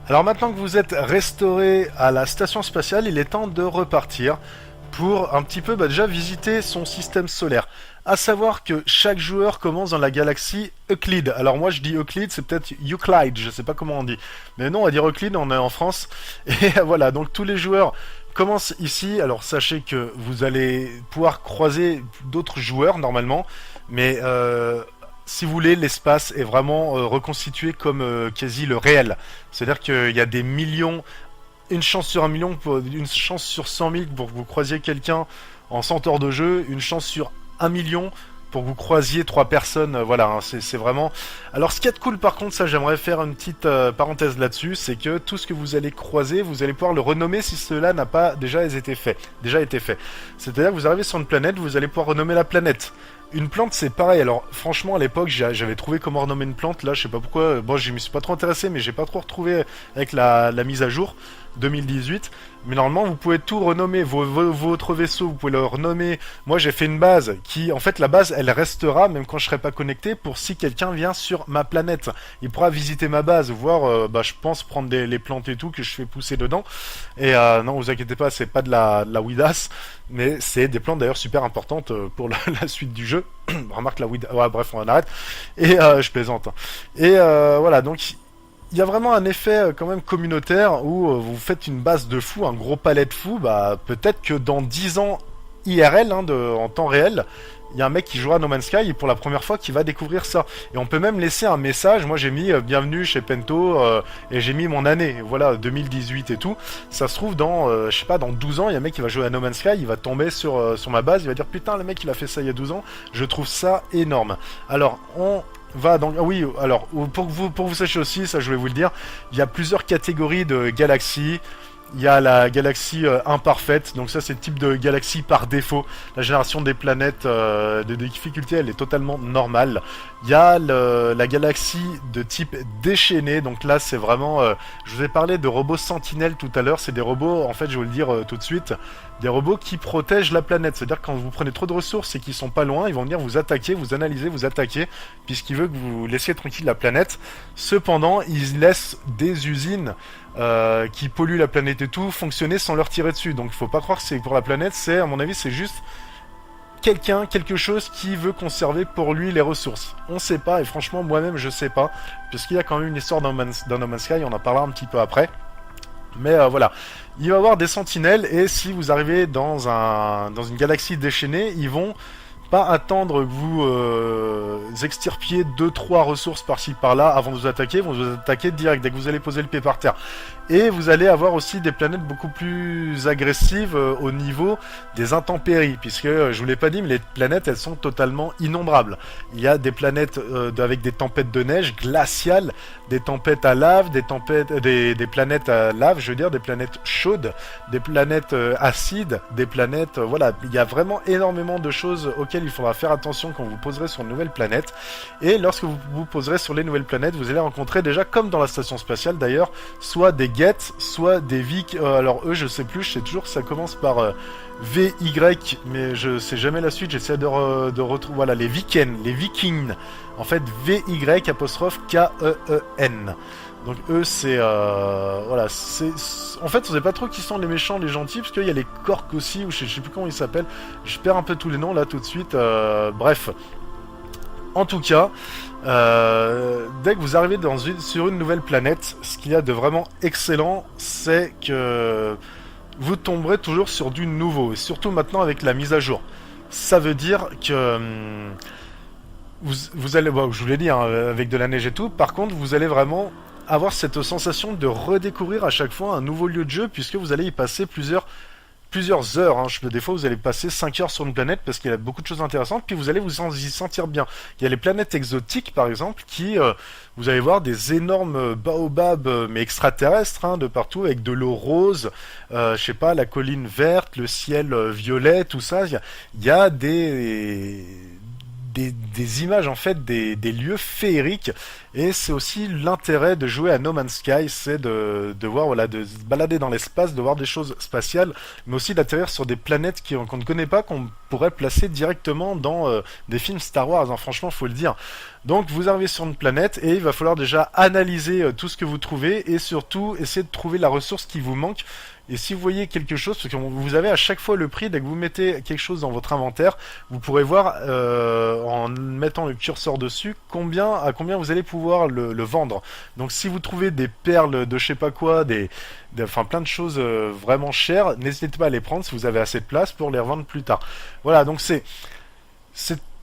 Alors maintenant que vous êtes restauré à la station spatiale, il est temps de repartir pour un petit peu déjà visiter son système solaire. À savoir que chaque joueur commence dans la galaxie Euclide. Alors moi je dis Euclide, c'est peut-être Euclide, je sais pas comment on dit. Mais non, on va dire Euclide, on est en France. Et voilà, donc tous les joueurs commencent ici. Alors sachez que vous allez pouvoir croiser d'autres joueurs normalement. Mais si vous voulez, l'espace est vraiment reconstitué comme quasi le réel. C'est-à-dire qu'il y a des millions, une chance sur 1 million, une chance sur 100 000 pour que vous croisiez quelqu'un en 100 heures de jeu, une chance sur 1 million pour que vous croisiez 3 personnes, voilà, hein, c'est vraiment... Alors ce qui est cool par contre, ça j'aimerais faire une petite parenthèse là-dessus, c'est que tout ce que vous allez croiser, vous allez pouvoir le renommer si cela n'a pas déjà été fait. C'est-à-dire que vous arrivez sur une planète, vous allez pouvoir renommer la planète. Une plante c'est pareil, alors franchement à l'époque j'avais trouvé comment renommer une plante, là je sais pas pourquoi, bon je m'y suis pas trop intéressé mais j'ai pas trop retrouvé avec la mise à jour 2018, mais normalement vous pouvez tout renommer, votre vaisseau vous pouvez le renommer. Moi j'ai fait une base qui, en fait la base elle restera même quand je serai pas connecté, pour si quelqu'un vient sur ma planète, il pourra visiter ma base, voir je pense prendre les plantes et tout que je fais pousser dedans, et non vous inquiétez pas, c'est pas de la weedass, mais c'est des plantes d'ailleurs super importantes pour la suite du jeu. jeu. Remarque la Wii... Ouais, bref, on en arrête. Et je plaisante. Hein. Et voilà, donc il y a vraiment un effet quand même communautaire où vous faites une base de fou, un gros palais de fou. Bah, peut-être que dans 10 ans IRL, hein, en temps réel, il y a un mec qui jouera à No Man's Sky et pour la première fois qui va découvrir ça. Et on peut même laisser un message. Moi j'ai mis bienvenue chez Pento et j'ai mis mon année, voilà 2018 et tout. Ça se trouve dans, je sais pas, dans 12 ans, il y a un mec qui va jouer à No Man's Sky, il va tomber sur ma base, il va dire putain le mec il a fait ça il y a 12 ans. Je trouve ça énorme. Alors on va donc oui alors pour que vous sachiez aussi, ça je vais vous le dire, il y a plusieurs catégories de galaxies. Il y a la galaxie imparfaite, donc ça c'est le type de galaxie par défaut. La génération des planètes de difficulté elle est totalement normale. Il y a la galaxie de type déchaîné, donc là c'est vraiment... je vous ai parlé de robots sentinelles tout à l'heure, c'est des robots, en fait je vais vous le dire tout de suite, des robots qui protègent la planète. C'est-à-dire que quand vous prenez trop de ressources et qu'ils sont pas loin, ils vont venir vous attaquer, vous analyser, vous attaquer, puisqu'ils veulent que vous laissiez tranquille la planète. Cependant, ils laissent des usines qui polluent la planète et tout fonctionner sans leur tirer dessus. Donc il faut pas croire que c'est pour la planète, c'est à mon avis c'est juste quelque chose qui veut conserver pour lui les ressources. On sait pas et franchement moi-même je sais pas, puisqu'il y a quand même une histoire dans No Man's Sky, on en parlera un petit peu après. Mais voilà, il va y avoir des sentinelles et si vous arrivez dans une galaxie déchaînée, ils vont pas attendre que vous extirpiez 2-3 ressources par-ci par-là avant de vous attaquer, ils vont vous attaquer direct dès que vous allez poser le pied par terre. Et vous allez avoir aussi des planètes beaucoup plus agressives au niveau des intempéries, puisque je vous l'ai pas dit, mais les planètes elles sont totalement innombrables. Il y a des planètes avec des tempêtes de neige glaciales, des tempêtes à lave, des planètes à lave, je veux dire des planètes chaudes, des planètes acides, des planètes voilà, il y a vraiment énormément de choses auxquelles il faudra faire attention quand vous poserez sur une nouvelle planète. Et lorsque vous vous poserez sur les nouvelles planètes, vous allez rencontrer déjà, comme dans la station spatiale d'ailleurs, soit des Geth, soit des Vic. Alors eux, je sais plus, je sais toujours que ça commence par VY, mais je sais jamais la suite. J'essaie de retrouver. Voilà, les Vikings. En fait, VY apostrophe KEEN. Donc eux, c'est voilà, en fait, on sait pas trop qui sont les méchants, les gentils, parce qu'il y a les Kork aussi, ou je sais plus comment ils s'appellent. Je perds un peu tous les noms là tout de suite. Bref. En tout cas, dès que vous arrivez sur une nouvelle planète, ce qu'il y a de vraiment excellent, c'est que vous tomberez toujours sur du nouveau, et surtout maintenant avec la mise à jour. Ça veut dire que vous allez, bon, je vous l'ai dit, hein, avec de la neige et tout, par contre, vous allez vraiment avoir cette sensation de redécouvrir à chaque fois un nouveau lieu de jeu, puisque vous allez y passer plusieurs heures. Hein. Des fois, vous allez passer 5 heures sur une planète parce qu'il y a beaucoup de choses intéressantes, puis vous allez vous y sentir bien. Il y a les planètes exotiques, par exemple, qui, vous allez voir des énormes baobabs, mais extraterrestres, hein, de partout, avec de l'eau rose, je sais pas, la colline verte, le ciel violet, tout ça. Il y a des images en fait des lieux féeriques et c'est aussi l'intérêt de jouer à No Man's Sky, c'est de voir voilà, de se balader dans l'espace, de voir des choses spatiales, mais aussi d'atterrir sur des planètes qu'on ne connaît pas, qu'on pourrait placer directement dans des films Star Wars, hein, franchement faut le dire. Donc vous arrivez sur une planète et il va falloir déjà analyser tout ce que vous trouvez et surtout essayer de trouver la ressource qui vous manque. Et si vous voyez quelque chose, parce que vous avez à chaque fois le prix, dès que vous mettez quelque chose dans votre inventaire, vous pourrez voir en mettant le curseur dessus à combien vous allez pouvoir le vendre. Donc si vous trouvez des perles de je sais pas quoi, enfin plein de choses vraiment chères, n'hésitez pas à les prendre si vous avez assez de place pour les revendre plus tard. Voilà, donc c'est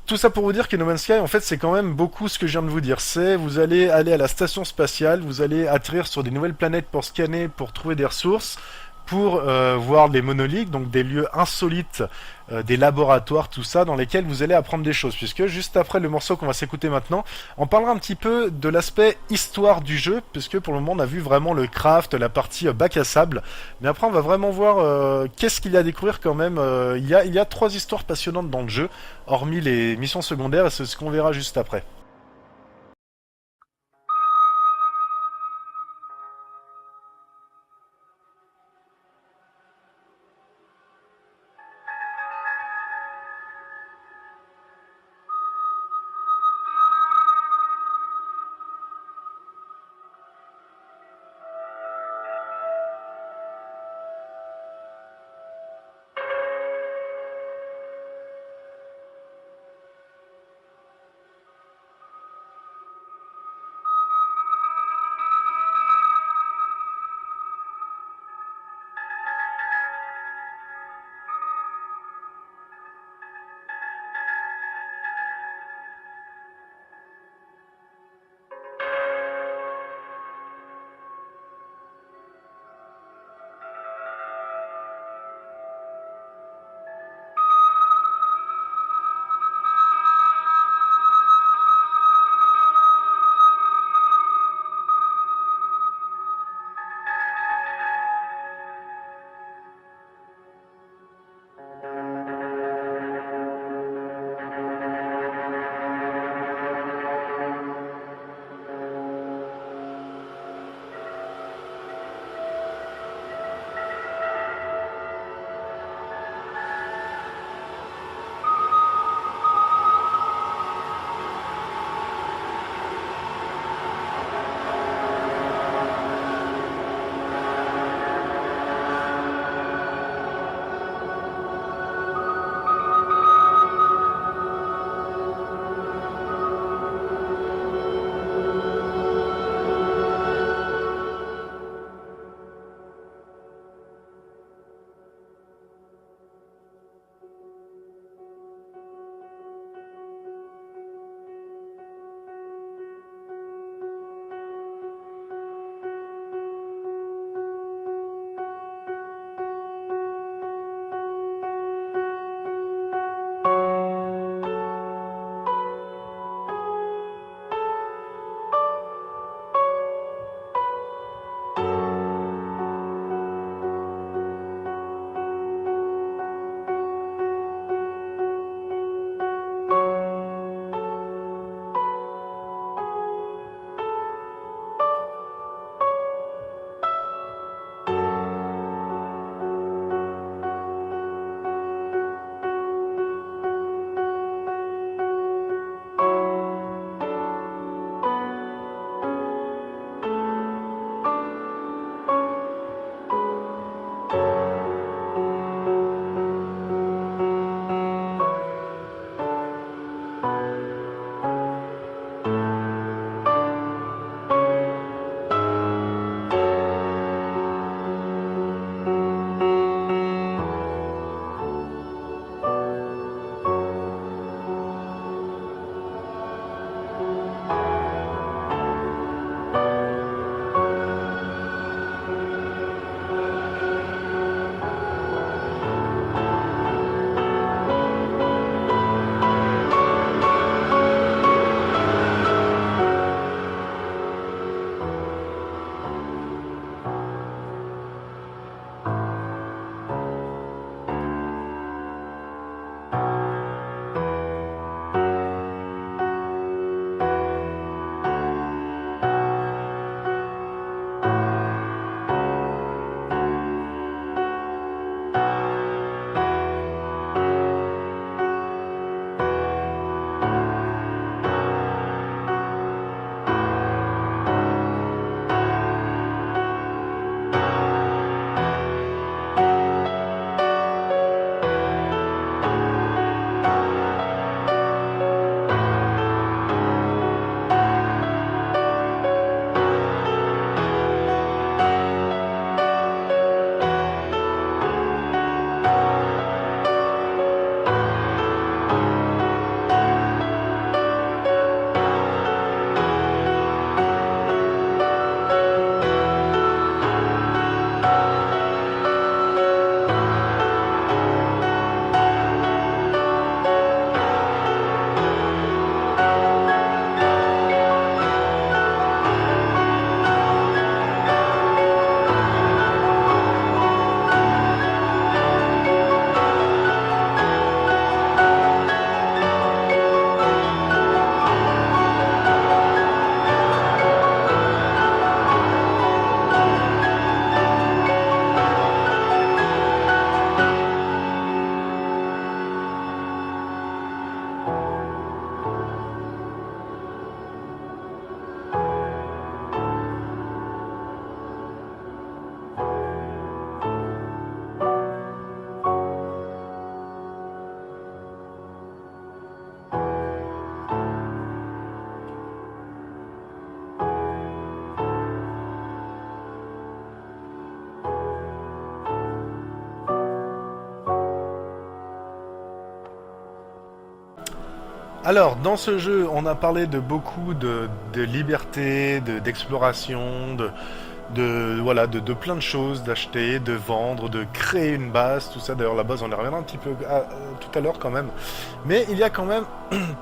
tout ça pour vous dire que No Man's Sky, en fait, c'est quand même beaucoup ce que je viens de vous dire. C'est, vous allez aller à la station spatiale, vous allez atterrir sur des nouvelles planètes pour scanner, pour trouver des ressources, pour voir des monolithes, donc des lieux insolites, des laboratoires, tout ça, dans lesquels vous allez apprendre des choses. Puisque juste après le morceau qu'on va s'écouter maintenant, on parlera un petit peu de l'aspect histoire du jeu, puisque pour le moment on a vu vraiment le craft, la partie bac à sable. Mais après on va vraiment voir qu'est-ce qu'il y a à découvrir quand même. Il y a 3 histoires passionnantes dans le jeu, hormis les missions secondaires, et c'est ce qu'on verra juste après. Alors, dans ce jeu, on a parlé de beaucoup de liberté, d'exploration, voilà, de plein de choses, d'acheter, de vendre, de créer une base, tout ça. D'ailleurs, la base, on y reviendra un petit peu tout à l'heure quand même. Mais il y a quand même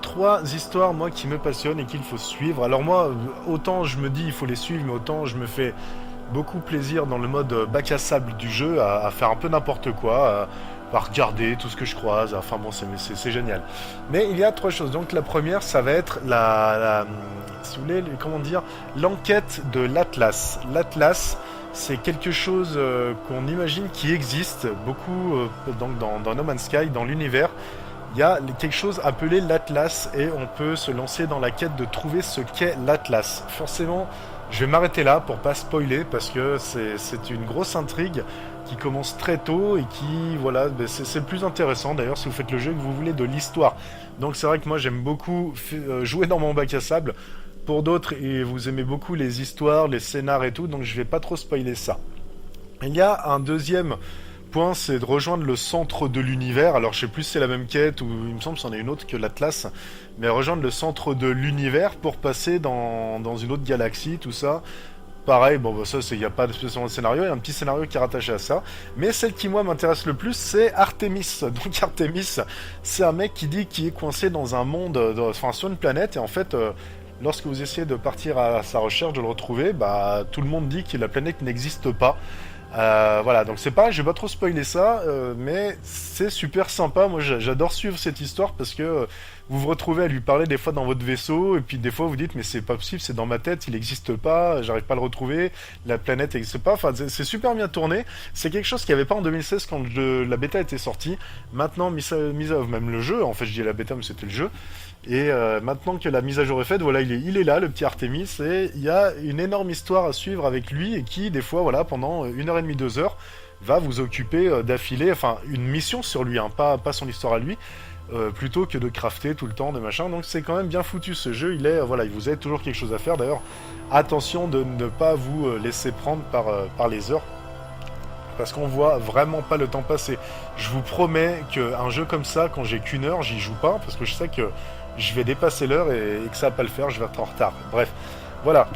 trois histoires, moi, qui me passionnent et qu'il faut suivre. Alors moi, autant je me dis il faut les suivre, mais autant je me fais beaucoup plaisir dans le mode bac à sable du jeu, à faire un peu n'importe quoi, à regarder tout ce que je croise. Enfin bon, c'est génial. Mais il y a trois choses. Donc la première, ça va être si vous voulez, comment dire, l'enquête de l'Atlas. L'Atlas, c'est quelque chose qu'on imagine qui existe beaucoup donc dans No Man's Sky, dans l'univers. Il y a quelque chose appelé l'Atlas et on peut se lancer dans la quête de trouver ce qu'est l'Atlas. Forcément, je vais m'arrêter là pour pas spoiler parce que c'est une grosse intrigue qui commence très tôt et qui, voilà, ben, c'est le plus intéressant d'ailleurs si vous faites le jeu et que vous voulez de l'histoire. Donc c'est vrai que moi j'aime beaucoup jouer dans mon bac à sable. Pour d'autres, et vous aimez beaucoup les histoires, les scénars et tout, donc je vais pas trop spoiler ça. Il y a un deuxième point, c'est de rejoindre le centre de l'univers. Alors je sais plus si c'est la même quête ou il me semble que c'en est une autre que l'Atlas, mais rejoindre le centre de l'univers pour passer dans une autre galaxie, tout ça. Pareil, bon, bah, ça, il n'y a pas de spécialement de scénario, il y a un petit scénario qui est rattaché à ça. Mais celle qui, moi, m'intéresse le plus, c'est Artemis. Donc, Artemis, c'est un mec qui dit qu'il est coincé dans un monde, enfin, sur une planète, et en fait, lorsque vous essayez de partir à sa recherche, de le retrouver, bah, tout le monde dit que la planète n'existe pas. Voilà, donc c'est pas, je vais pas trop spoiler ça, mais c'est super sympa. Moi, j'adore suivre cette histoire parce que vous vous retrouvez à lui parler des fois dans votre vaisseau, et puis des fois vous dites mais c'est pas possible, c'est dans ma tête, il n'existe pas, j'arrive pas à le retrouver, la planète n'existe pas. Enfin, c'est super bien tourné. C'est quelque chose qu'il n'y avait pas en 2016 quand la bêta était sortie. Maintenant, même le jeu, en fait, je dis la bêta, mais c'était le jeu. Et maintenant que la mise à jour est faite, voilà, il est là, le petit Artemis, et il y a une énorme histoire à suivre avec lui, et qui, des fois, voilà, pendant 1 heure et demie, 2 heures, va vous occuper d'affilée, enfin, une mission sur lui, hein, pas son histoire à lui, plutôt que de crafter tout le temps, de machin. Donc c'est quand même bien foutu ce jeu, voilà, il vous aide toujours quelque chose à faire. D'ailleurs, attention de ne pas vous laisser prendre par les heures, parce qu'on voit vraiment pas le temps passer. Je vous promets qu'un jeu comme ça, quand j'ai qu'une heure, j'y joue pas, parce que je sais que je vais dépasser l'heure et que ça va pas le faire, je vais être en retard. Bref, voilà.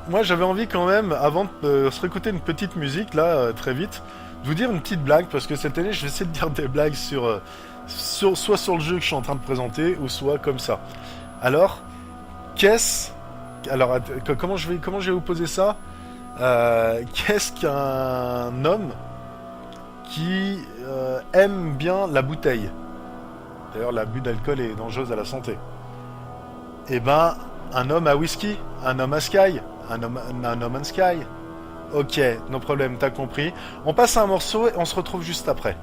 Moi j'avais envie quand même, avant de se réécouter une petite musique, là, très vite, de vous dire une petite blague, parce que cette année je vais essayer de dire des blagues soit sur le jeu que je suis en train de présenter, ou soit comme ça. Alors, qu'est-ce... Alors, comment je vais vous poser ça? Qu'est-ce qu'un homme qui aime bien la bouteille? D'ailleurs, l'abus d'alcool est dangereuse à la santé. Eh ben, un homme à whisky, un homme à sky, un homme en sky. Ok, no problème, t'as compris. On passe à un morceau et on se retrouve juste après.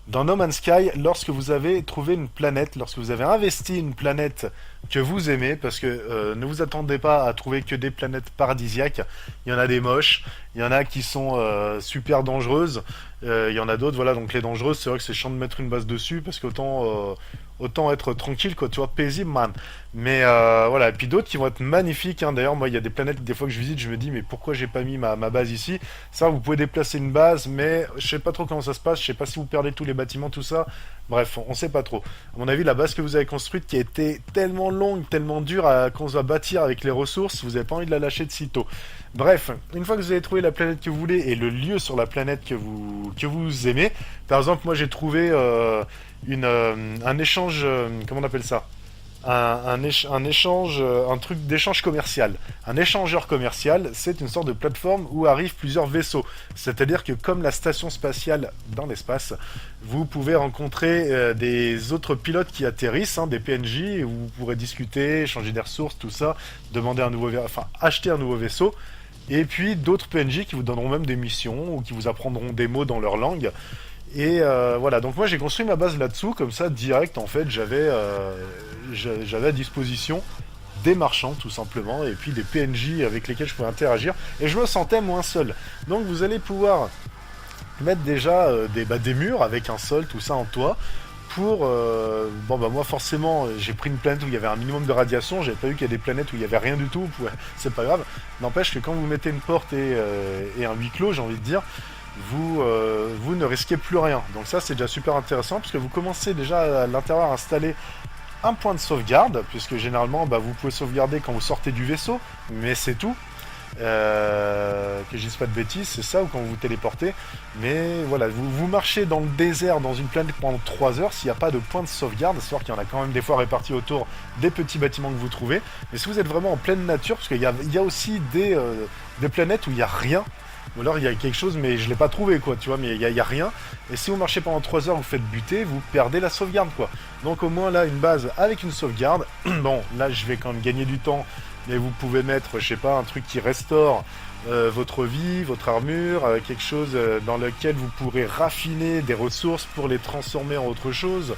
Dans No Man's Sky, lorsque vous avez trouvé une planète, lorsque vous avez investi une planète que vous aimez, parce que ne vous attendez pas à trouver que des planètes paradisiaques, il y en a des moches, il y en a qui sont super dangereuses, il y en a d'autres, voilà, donc les dangereuses, c'est vrai que c'est chiant de mettre une base dessus, parce qu'autant être tranquille, quoi, tu vois, paisible, man. Mais voilà, et puis d'autres qui vont être magnifiques, hein. D'ailleurs, moi, il y a des planètes, des fois que je visite, je me dis, mais pourquoi j'ai pas mis ma base ici? Ça, vous pouvez déplacer une base, mais je sais pas trop comment ça se passe, je sais pas si vous perdez tous les bâtiments, tout ça. Bref, on sait pas trop. À mon avis, la base que vous avez construite, qui a été tellement longue, tellement dure qu'on va bâtir avec les ressources, vous avez pas envie de la lâcher de sitôt. Bref, une fois que vous avez trouvé la planète que vous voulez et le lieu sur la planète que vous aimez, par exemple, moi j'ai trouvé un échange, comment on appelle ça? Un échange, un truc d'échange commercial. Un échangeur commercial, c'est une sorte de plateforme où arrivent plusieurs vaisseaux. C'est-à-dire que comme la station spatiale dans l'espace, vous pouvez rencontrer des autres pilotes qui atterrissent, hein, des PNJ, et vous pourrez discuter, échanger des ressources, tout ça, demander enfin acheter un nouveau vaisseau. Et puis d'autres PNJ qui vous donneront même des missions ou qui vous apprendront des mots dans leur langue. Et voilà, donc moi j'ai construit ma base là-dessous, comme ça, direct, en fait, j'avais à disposition des marchands, tout simplement, et puis des PNJ avec lesquels je pouvais interagir, et je me sentais moins seul. Donc vous allez pouvoir mettre déjà des murs avec un sol, tout ça en toit, pour... bon bah moi forcément j'ai pris une planète où il y avait un minimum de radiation, j'avais pas vu qu'il y a des planètes où il y avait rien du tout, c'est pas grave. N'empêche que quand vous mettez une porte et un huis clos, j'ai envie de dire, vous ne risquez plus rien. Donc ça c'est déjà super intéressant, puisque vous commencez déjà à l'intérieur à installer un point de sauvegarde, puisque généralement bah, vous pouvez sauvegarder quand vous sortez du vaisseau, mais c'est tout. Que je dise pas de bêtises, c'est ça, ou quand vous vous téléportez. Mais voilà, vous marchez dans le désert, dans une planète pendant 3 heures, s'il n'y a pas de point de sauvegarde, c'est-à-dire qu'il y en a quand même des fois répartis autour des petits bâtiments que vous trouvez. Mais si vous êtes vraiment en pleine nature, parce qu'il y a aussi des planètes où il n'y a rien, ou alors il y a quelque chose, mais je l'ai pas trouvé, quoi, tu vois, mais il y a rien. Et si vous marchez pendant 3 heures, vous faites buter, vous perdez la sauvegarde, quoi. Donc au moins là, une base avec une sauvegarde. Bon, là, je vais quand même gagner du temps, mais vous pouvez mettre, je sais pas, un truc qui restaure votre vie, votre armure, quelque chose dans lequel vous pourrez raffiner des ressources pour les transformer en autre chose.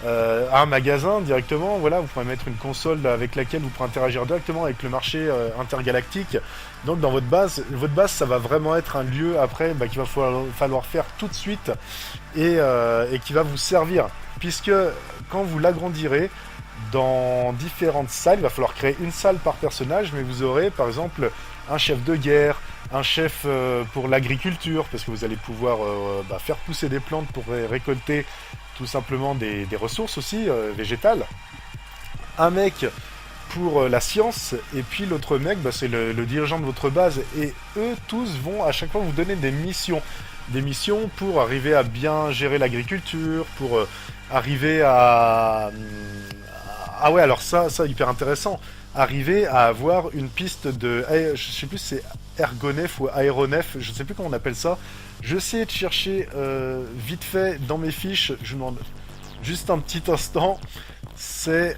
Un magasin directement, voilà, vous pourrez mettre une console avec laquelle vous pourrez interagir directement avec le marché intergalactique. Donc dans votre base, ça va vraiment être un lieu après qu'il va falloir faire tout de suite et qui va vous servir, puisque quand vous l'agrandirez dans différentes salles, il va falloir créer une salle par personnage, mais vous aurez par exemple un chef de guerre, un chef pour l'agriculture, parce que vous allez pouvoir faire pousser des plantes pour récolter tout simplement des ressources aussi végétales. Un mec pour la science, et puis l'autre mec, c'est le dirigeant de votre base, et eux tous vont à chaque fois vous donner des missions. Des missions pour arriver à bien gérer l'agriculture, pour arriver à... Ah ouais, alors ça, hyper intéressant. Arriver à avoir une piste de... Je sais plus si c'est ergonef ou aéronef, je sais plus comment on appelle ça. Je vais essayer de chercher vite fait dans mes fiches, je vous demande juste un petit instant. C'est...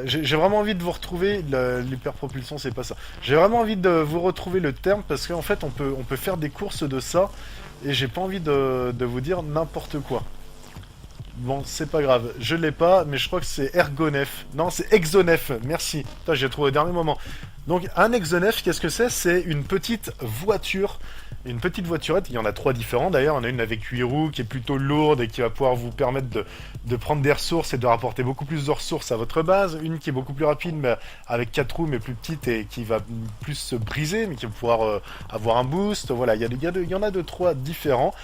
j'ai vraiment envie de vous retrouver... L'hyperpropulsion, c'est pas ça. J'ai vraiment envie de vous retrouver le terme, parce qu'en fait, on peut faire des courses de ça, et j'ai pas envie de vous dire n'importe quoi. Bon, c'est pas grave, je l'ai pas, mais je crois que c'est ergonef. Non, c'est exonef, merci. Putain, j'ai trouvé au dernier moment. Donc, un exonef, qu'est-ce que c'est? C'est une petite voiture, une petite voiturette. Il y en a 3 différents d'ailleurs. Il y en a une avec 8 roues qui est plutôt lourde et qui va pouvoir vous permettre de prendre des ressources et de rapporter beaucoup plus de ressources à votre base. Une qui est beaucoup plus rapide, mais avec 4 roues, mais plus petite et qui va plus se briser, mais qui va pouvoir avoir un boost. Voilà, il y en a 2-3 différents.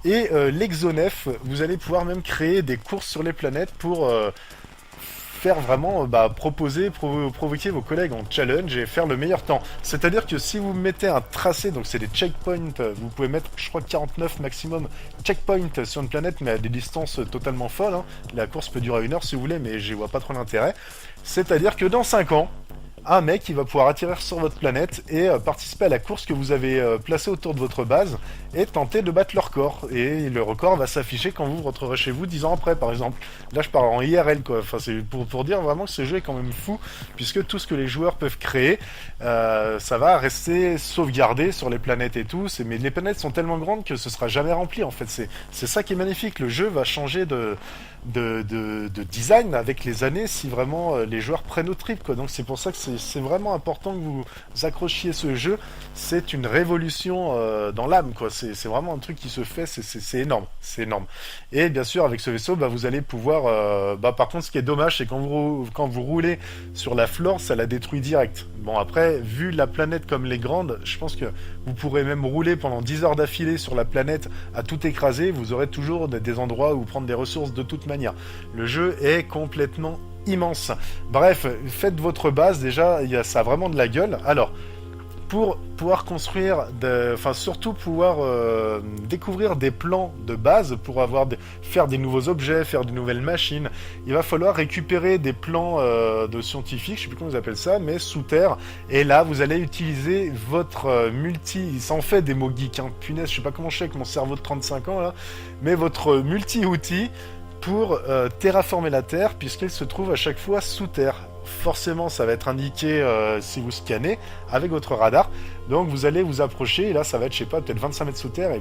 Et l'exonef, vous allez pouvoir même créer des courses sur les planètes pour faire vraiment provoquer vos collègues en challenge et faire le meilleur temps. C'est-à-dire que si vous mettez un tracé, donc c'est des checkpoints, vous pouvez mettre, je crois, 49 maximum checkpoints sur une planète, mais à des distances totalement folles. Hein. La course peut durer 1 heure si vous voulez, mais je vois pas trop l'intérêt. C'est-à-dire que dans 5 ans, un mec qui va pouvoir atterrir sur votre planète et participer à la course que vous avez placée autour de votre base et tenter de battre le record. Et le record va s'afficher quand vous rentrerez chez vous 10 ans après, par exemple. Là, je parle en IRL, quoi. Enfin, c'est pour dire vraiment que ce jeu est quand même fou, puisque tout ce que les joueurs peuvent créer, ça va rester sauvegardé sur les planètes et tout. Mais les planètes sont tellement grandes que ce sera jamais rempli, en fait. C'est ça qui est magnifique. Le jeu va changer de design avec les années si vraiment les joueurs prennent au trip, quoi. Donc c'est pour ça que c'est vraiment important que vous accrochiez ce jeu. C'est une révolution dans l'âme, quoi. C'est vraiment un truc qui se fait, c'est énorme, c'est énorme. Et bien sûr avec ce vaisseau, bah, vous allez pouvoir par contre ce qui est dommage c'est quand vous roulez sur la flore, ça la détruit direct. Bon après, vu la planète comme les grandes, je pense que vous pourrez même rouler pendant 10 heures d'affilée sur la planète à tout écraser, vous aurez toujours des endroits où prendre des ressources de toute manière. Le jeu est complètement immense. Bref, faites votre base, déjà, ça a vraiment de la gueule. Alors, pour pouvoir construire, enfin surtout pouvoir découvrir des plans de base pour faire des nouveaux objets, faire de nouvelles machines, il va falloir récupérer des plans de scientifiques, je sais plus comment ils appellent ça, mais sous terre. Et là, vous allez utiliser votre multi, ça en fait des mots geeks, hein. Punaise, je sais pas comment je fais avec mon cerveau de 35 ans là, mais votre multi-outil pour terraformer la Terre, puisqu'elle se trouve à chaque fois sous terre. Forcément, ça va être indiqué si vous scannez avec votre radar. Donc vous allez vous approcher, et là ça va être, je sais pas, peut-être 25 mètres sous terre, et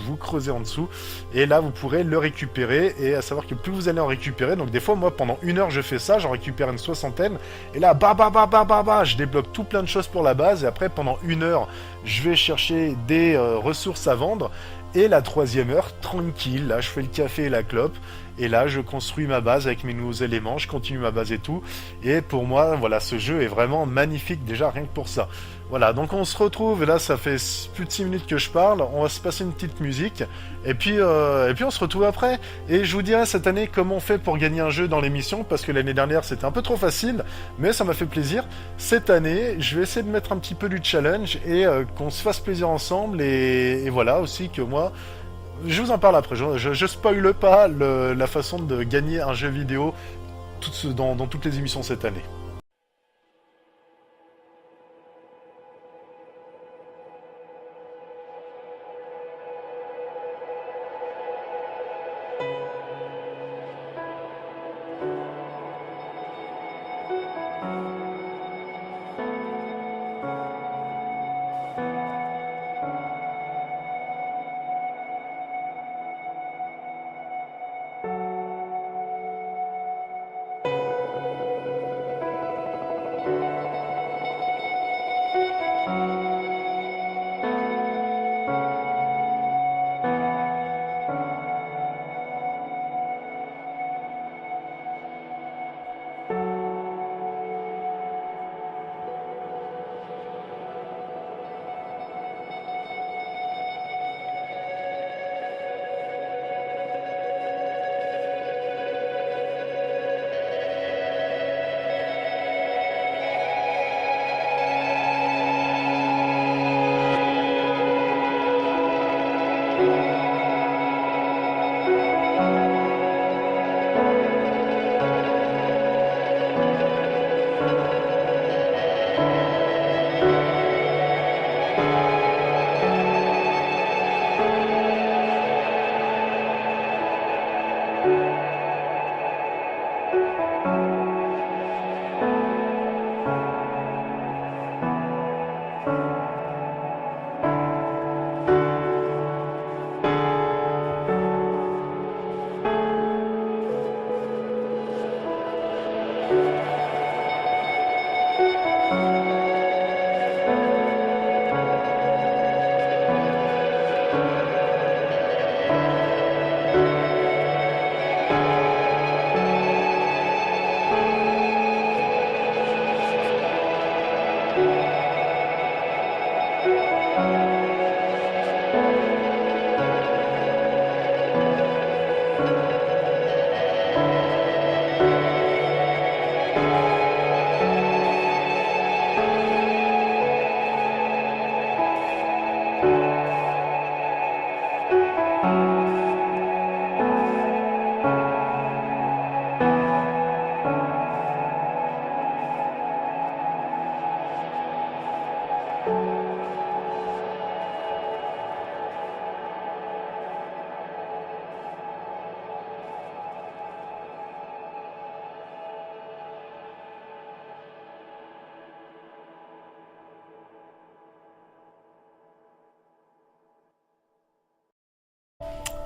vous creusez en dessous. Et là vous pourrez le récupérer, et à savoir que plus vous allez en récupérer, donc des fois moi pendant 1 heure je fais ça, j'en récupère une soixantaine, et là je débloque tout plein de choses pour la base, et après pendant 1 heure je vais chercher des ressources à vendre. Et la 3e heure, tranquille, là je fais le café et la clope, et là je construis ma base avec mes nouveaux éléments, je continue ma base et tout. Et pour moi, voilà, ce jeu est vraiment magnifique déjà rien que pour ça. Voilà, donc on se retrouve, et là ça fait plus de 6 minutes que je parle, on va se passer une petite musique, et puis on se retrouve après. Et je vous dirai cette année comment on fait pour gagner un jeu dans l'émission, parce que l'année dernière c'était un peu trop facile, mais ça m'a fait plaisir. Cette année, je vais essayer de mettre un petit peu du challenge, et qu'on se fasse plaisir ensemble, et voilà aussi que moi, je vous en parle après, je spoile pas la façon de gagner un jeu vidéo dans toutes les émissions cette année.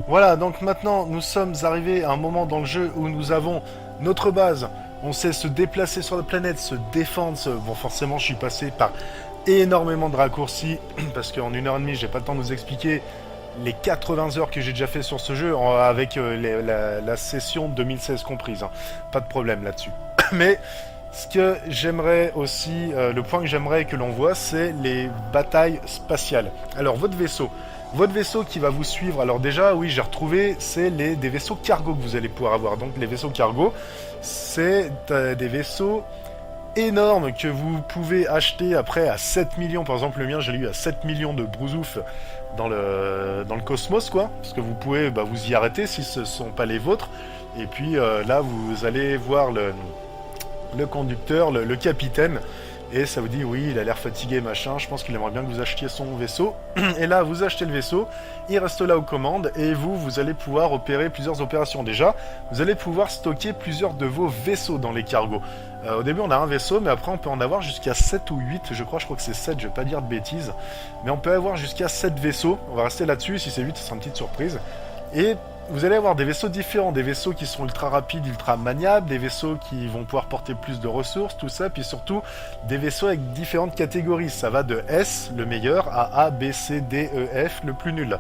Voilà, donc maintenant nous sommes arrivés à un moment dans le jeu où nous avons notre base. On sait se déplacer sur la planète, se défendre. Bon, forcément, je suis passé par énormément de raccourcis parce qu'en 1 heure et demie, j'ai pas le temps de vous expliquer les 80 heures que j'ai déjà fait sur ce jeu avec la session 2016 comprise. Hein. Pas de problème là-dessus. Mais ce que j'aimerais aussi, le point que j'aimerais que l'on voit, c'est les batailles spatiales. Alors, votre vaisseau qui va vous suivre, alors déjà, oui, j'ai retrouvé, c'est des vaisseaux cargo que vous allez pouvoir avoir. Donc, les vaisseaux cargo, c'est des vaisseaux énormes que vous pouvez acheter après à 7 millions. Par exemple, le mien, je l'ai eu à 7 millions de brousouf dans le cosmos, quoi. Parce que vous pouvez vous y arrêter si ce ne sont pas les vôtres. Et puis là, vous allez voir le conducteur, le capitaine, et ça vous dit oui, il a l'air fatigué, machin, je pense qu'il aimerait bien que vous achetiez son vaisseau. Et là, vous achetez le vaisseau, il reste là aux commandes, et vous allez pouvoir opérer plusieurs opérations. Déjà, vous allez pouvoir stocker plusieurs de vos vaisseaux dans les cargos. Au début, on a un vaisseau, mais après, on peut en avoir jusqu'à 7 ou 8, je crois que c'est 7, je vais pas dire de bêtises, mais on peut avoir jusqu'à 7 vaisseaux. On va rester là-dessus, si c'est 8, ce sera une petite surprise. Et vous allez avoir des vaisseaux différents, des vaisseaux qui sont ultra rapides, ultra maniables, des vaisseaux qui vont pouvoir porter plus de ressources, tout ça, puis surtout des vaisseaux avec différentes catégories. Ça va de S, le meilleur, à A, B, C, D, E, F, le plus nul.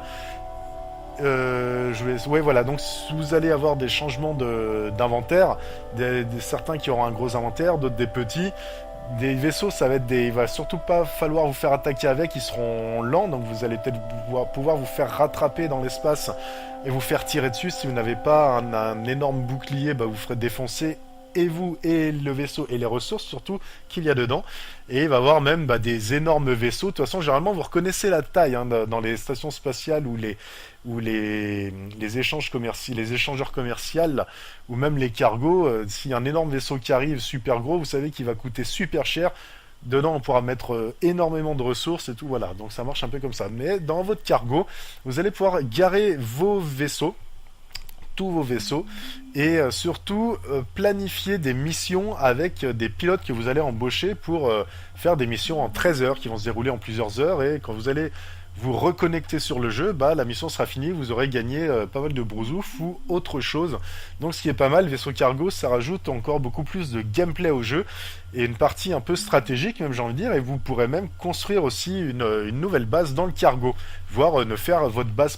Ouais, voilà, donc vous allez avoir des changements d'inventaire, certains qui auront un gros inventaire, d'autres des petits. Des vaisseaux, ça va être il va surtout pas falloir vous faire attaquer avec, ils seront lents, donc vous allez peut-être pouvoir vous faire rattraper dans l'espace et vous faire tirer dessus. Si vous n'avez pas un énorme bouclier, vous ferez défoncer et vous et le vaisseau et les ressources surtout qu'il y a dedans. Et il va y avoir même des énormes vaisseaux. De toute façon, généralement, vous reconnaissez la taille hein, dans les stations spatiales les échanges commerciaux, les échangeurs commerciaux, ou même les cargos. S'il y a un énorme vaisseau qui arrive super gros, vous savez qu'il va coûter super cher. Dedans, on pourra mettre énormément de ressources et tout. Voilà, donc ça marche un peu comme ça. Mais dans votre cargo, vous allez pouvoir garer vos vaisseaux, tous vos vaisseaux, et surtout planifier des missions avec des pilotes que vous allez embaucher pour faire des missions en 13 heures qui vont se dérouler en plusieurs heures. Et quand vous allez vous reconnecter sur le jeu, la mission sera finie, vous aurez gagné pas mal de brousouf ou autre chose. Donc ce qui est pas mal, vaisseau cargo, ça rajoute encore beaucoup plus de gameplay au jeu et une partie un peu stratégique même j'ai envie de dire, et vous pourrez même construire aussi une nouvelle base dans le cargo, voire ne faire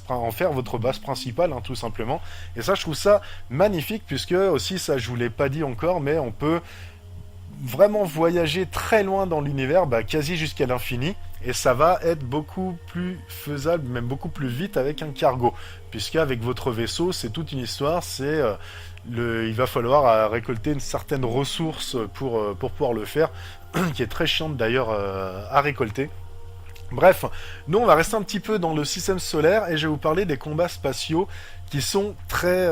en faire votre base principale hein, tout simplement. Et ça je trouve ça magnifique puisque aussi ça je vous l'ai pas dit encore, mais on peut vraiment voyager très loin dans l'univers, quasi jusqu'à l'infini, et ça va être beaucoup plus faisable, même beaucoup plus vite avec un cargo, puisque avec votre vaisseau, c'est toute une histoire, il va falloir récolter une certaine ressource pour pouvoir le faire, qui est très chiante d'ailleurs à récolter. Bref, nous on va rester un petit peu dans le système solaire et je vais vous parler des combats spatiaux qui sont très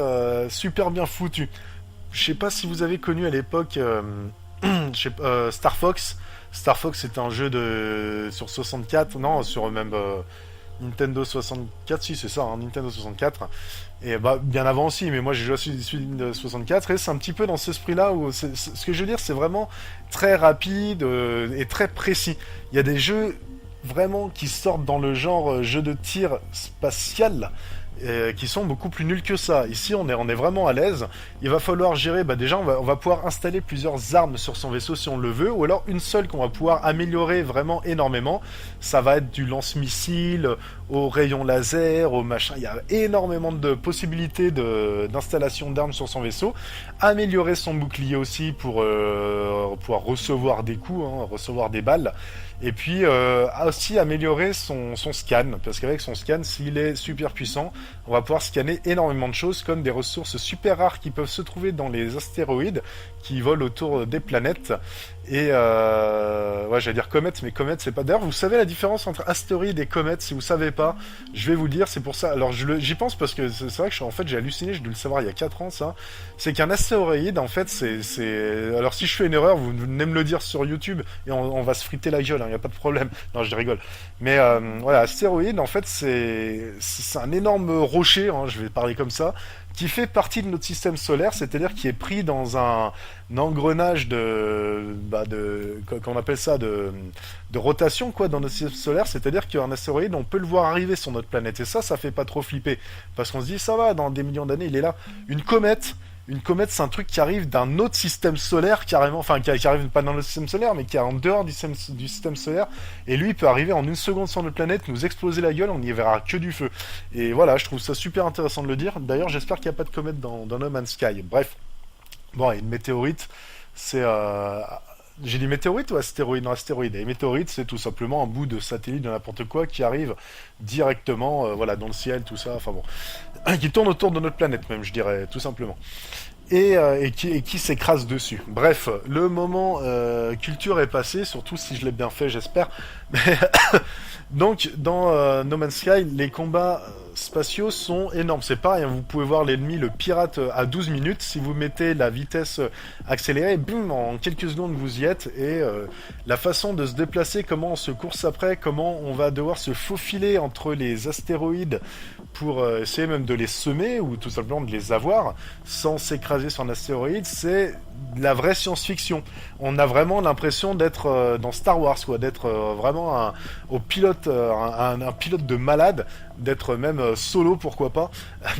super bien foutus. Je sais pas si vous avez connu à l'époque Star Fox. Star Fox c'est un jeu sur 64, non sur même Nintendo 64, si c'est ça, hein, Nintendo 64. Et bien avant aussi, mais moi j'ai joué à celui de 64 et c'est un petit peu dans cet esprit-là où ce que je veux dire, c'est vraiment très rapide et très précis. Il y a des jeux vraiment qui sortent dans le genre jeu de tir spatial qui sont beaucoup plus nuls que ça. Ici, on est vraiment à l'aise. Il va falloir gérer, déjà, on va pouvoir installer plusieurs armes sur son vaisseau si on le veut, ou alors une seule qu'on va pouvoir améliorer vraiment énormément. Ça va être du lance-missile, au rayon laser, au machin. Il y a énormément de possibilités d'installation d'armes sur son vaisseau. Améliorer son bouclier aussi pour pouvoir recevoir des coups, hein, recevoir des balles. Et puis aussi améliorer son scan, parce qu'avec son scan, s'il est super puissant, on va pouvoir scanner énormément de choses, comme des ressources super rares qui peuvent se trouver dans les astéroïdes qui volent autour des planètes. Et ouais, j'allais dire comètes, mais comètes, c'est pas. D'ailleurs, vous savez la différence entre astéroïdes et comètes? Si vous savez pas, je vais vous le dire. C'est pour ça. Alors, j'y pense parce que c'est vrai que en fait, j'ai halluciné. Je dû le savoir il y a 4 ans, ça. C'est qu'un astéroïde, en fait, alors, si je fais une erreur, vous venez me le dire sur YouTube et on va se friter la gueule. Il n'y a pas de problème. Non, je rigole. Mais voilà, astéroïde, en fait, c'est un énorme rocher. Hein, je vais parler comme ça, qui fait partie de notre système solaire, c'est-à-dire qui est pris dans un engrenage qu'on appelle ça, de rotation, quoi, dans notre système solaire, c'est-à-dire qu'un astéroïde, on peut le voir arriver sur notre planète, et ça fait pas trop flipper, parce qu'on se dit, ça va, dans des millions d'années, il est là. Une comète, c'est un truc qui arrive d'un autre système solaire, carrément, enfin, qui arrive pas dans le système solaire, mais qui est en dehors du système solaire. Et lui, il peut arriver en une seconde sur notre planète, nous exploser la gueule, on n'y verra que du feu. Et voilà, je trouve ça super intéressant de le dire. D'ailleurs, j'espère qu'il n'y a pas de comète dans No Man's Sky. Bref. Bon, et une météorite, c'est... J'ai dit météorite ou astéroïde? Non, astéroïde. Et météorite, c'est tout simplement un bout de satellite de n'importe quoi qui arrive directement, voilà, dans le ciel, tout ça. Enfin bon, qui tourne autour de notre planète même, je dirais, tout simplement. Et qui s'écrase dessus. Bref, le moment culture est passé, surtout si je l'ai bien fait, j'espère. Mais donc, dans No Man's Sky, les combats spatiaux sont énormes. C'est pareil, hein, vous pouvez voir l'ennemi, le pirate, à 12 minutes. Si vous mettez la vitesse accélérée, bim, en quelques secondes, vous y êtes. Et la façon de se déplacer, comment on se course après, comment on va devoir se faufiler entre les astéroïdes pour essayer même de les semer ou tout simplement de les avoir sans s'écraser sur un astéroïde, c'est de la vraie science-fiction. On a vraiment l'impression d'être dans Star Wars, quoi, d'être vraiment un pilote de malade, d'être même solo, pourquoi pas.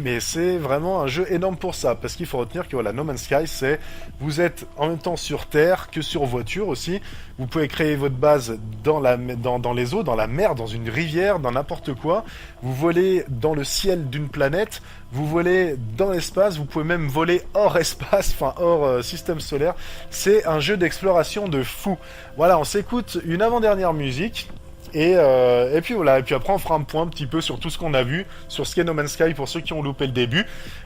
Mais c'est vraiment un jeu énorme pour ça, parce qu'il faut retenir que voilà, No Man's Sky, c'est vous êtes en même temps sur Terre que sur voiture aussi. Vous pouvez créer votre base dans les eaux, dans la mer, dans une rivière, dans n'importe quoi. Vous volez dans le ciel d'une planète, vous volez dans l'espace, vous pouvez même voler hors espace, enfin hors système solaire. C'est un jeu d'exploration de fou. Voilà, on s'écoute une avant-dernière musique. Et puis voilà, et puis après on fera un point un petit peu sur tout ce qu'on a vu, sur ce qu'est No Man's Sky pour ceux qui ont loupé le début.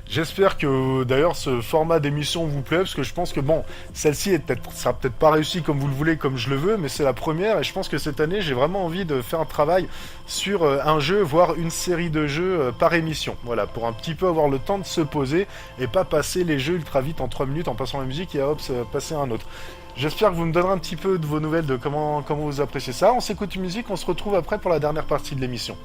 J'espère que d'ailleurs ce format d'émission vous plaît, parce que je pense que bon, celle-ci sera peut-être pas réussie comme vous le voulez, comme je le veux, mais c'est la première, et je pense que cette année j'ai vraiment envie de faire un travail sur un jeu, voire une série de jeux par émission. Voilà, pour un petit peu avoir le temps de se poser, et pas passer les jeux ultra vite en 3 minutes en passant la musique et hop, passer à un autre. J'espère que vous me donnerez un petit peu de vos nouvelles de comment vous appréciez ça. On s'écoute une musique, on se retrouve après pour la dernière partie de l'émission.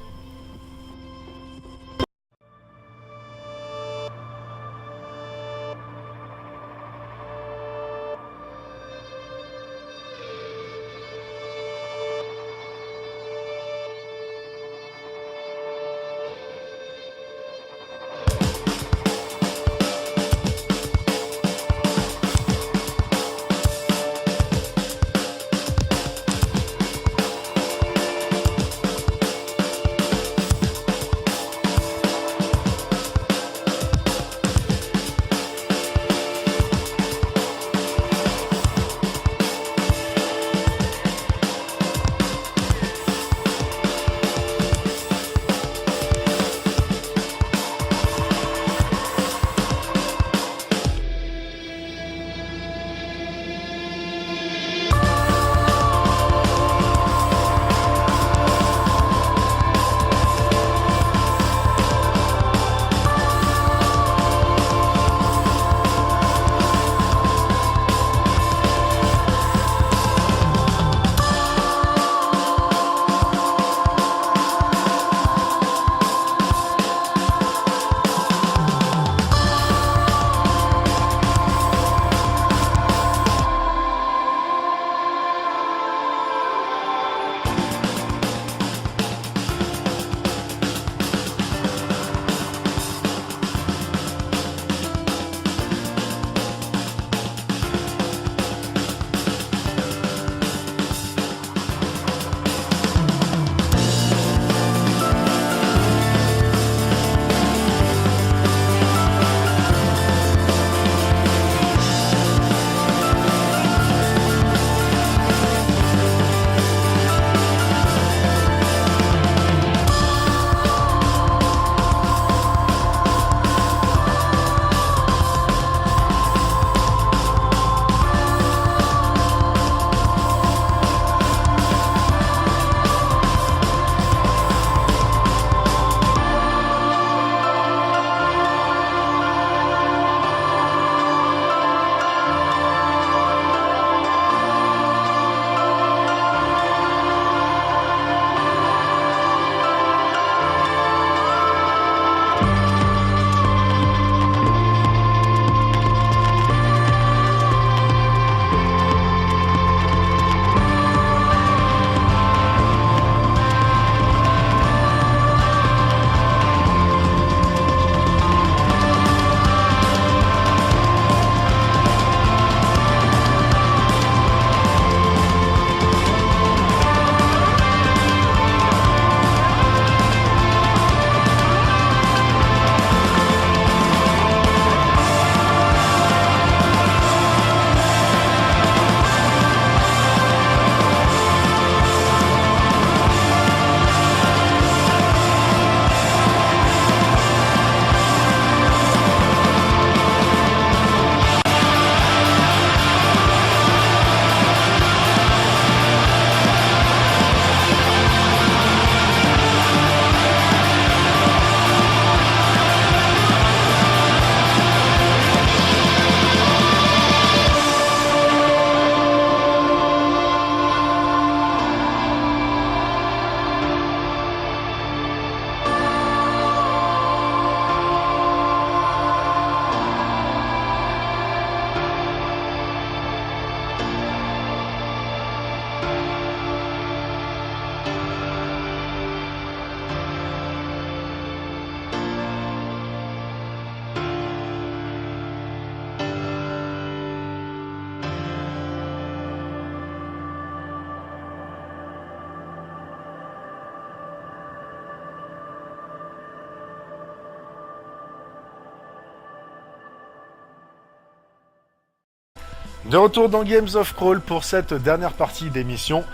De retour dans Games of Crawl pour cette dernière partie d'émission.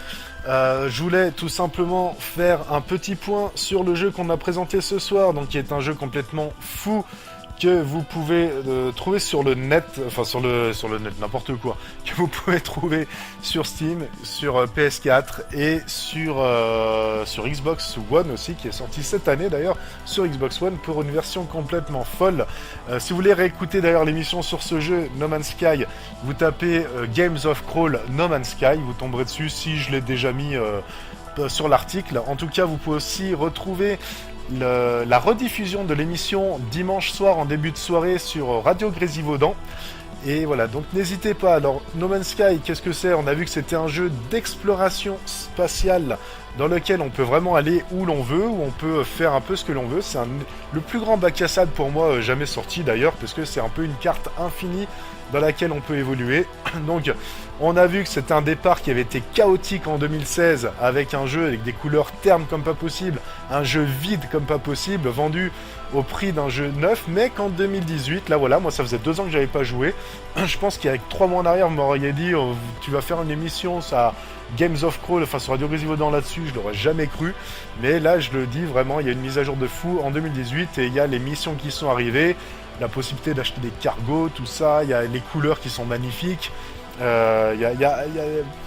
Je voulais tout simplement faire un petit point sur le jeu qu'on a présenté ce soir, donc qui est un jeu complètement fou que vous pouvez trouver sur le net, enfin sur le net, n'importe quoi, que vous pouvez trouver sur Steam, sur PS4 et sur Xbox One aussi, qui est sorti cette année d'ailleurs sur Xbox One pour une version complètement folle. Si vous voulez réécouter d'ailleurs l'émission sur ce jeu No Man's Sky, vous tapez Games of Crawl No Man's Sky, vous tomberez dessus si je l'ai déjà mis sur l'article. En tout cas, vous pouvez aussi retrouver la rediffusion de l'émission dimanche soir en début de soirée sur Radio Grésivaudan. Et voilà, donc n'hésitez pas. Alors, No Man's Sky, qu'est-ce que c'est? On a vu que c'était un jeu d'exploration spatiale dans lequel on peut vraiment aller où l'on veut, où on peut faire un peu ce que l'on veut. C'est le plus grand bac à sable pour moi jamais sorti d'ailleurs, parce que c'est un peu une carte infinie dans laquelle on peut évoluer. Donc, on a vu que c'était un départ qui avait été chaotique en 2016, avec un jeu avec des couleurs ternes comme pas possible, un jeu vide comme pas possible, vendu au prix d'un jeu neuf, mais qu'en 2018, là voilà, moi ça faisait 2 ans que j'avais pas joué. Je pense qu'avec 3 mois en arrière, vous m'auriez dit tu vas faire une émission, ça, Games of Crawl, enfin sur Radio Grésivaudan là-dessus, je l'aurais jamais cru. Mais là, je le dis vraiment, il y a une mise à jour de fou en 2018 et il y a les missions qui sont arrivées, la possibilité d'acheter des cargos, tout ça, il y a les couleurs qui sont magnifiques. Il y a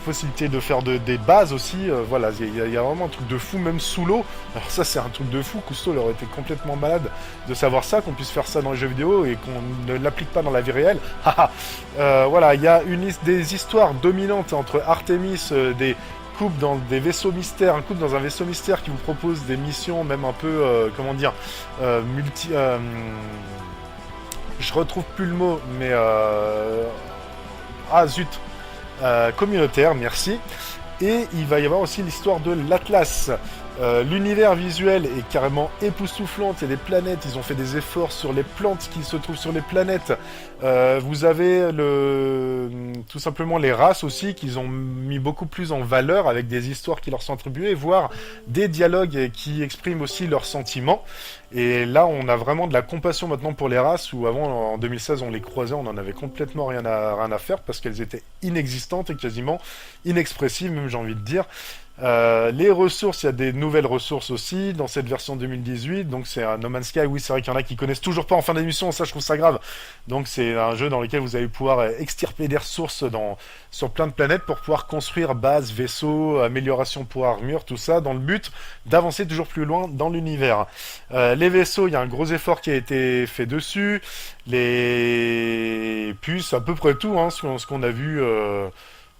possibilité de faire des bases aussi, voilà, il y a vraiment un truc de fou, même sous l'eau. Alors ça c'est un truc de fou, Cousteau il aurait été complètement malade de savoir ça, qu'on puisse faire ça dans les jeux vidéo et qu'on ne l'applique pas dans la vie réelle. Voilà, il y a des histoires dominantes entre Artemis, des couples dans des vaisseaux mystères, un couple dans un vaisseau mystère qui vous propose des missions même un peu, comment dire, je retrouve plus le mot, mais ah zut, communautaire, merci. Et il va y avoir aussi l'histoire de l'Atlas. L'univers visuel est carrément époustouflant. Il y a des planètes, ils ont fait des efforts sur les plantes qui se trouvent sur les planètes. Vous avez tout simplement les races aussi qu'ils ont mis beaucoup plus en valeur avec des histoires qui leur sont attribuées, voire des dialogues qui expriment aussi leurs sentiments. Et là, on a vraiment de la compassion maintenant pour les races, où avant, en 2016, on les croisait, on en avait complètement rien à faire parce qu'elles étaient inexistantes et quasiment inexpressives, même j'ai envie de dire. Les ressources, il y a des nouvelles ressources aussi dans cette version 2018, donc c'est un No Man's Sky. Oui, c'est vrai qu'il y en a qui connaissent toujours pas en fin d'émission, ça je trouve ça grave. Donc c'est un jeu dans lequel vous allez pouvoir extirper des ressources sur plein de planètes pour pouvoir construire bases, vaisseaux, amélioration pour armure, tout ça, dans le but d'avancer toujours plus loin dans l'univers. Les vaisseaux, il y a un gros effort qui a été fait dessus. Les puces, à peu près tout, hein, ce qu'on a vu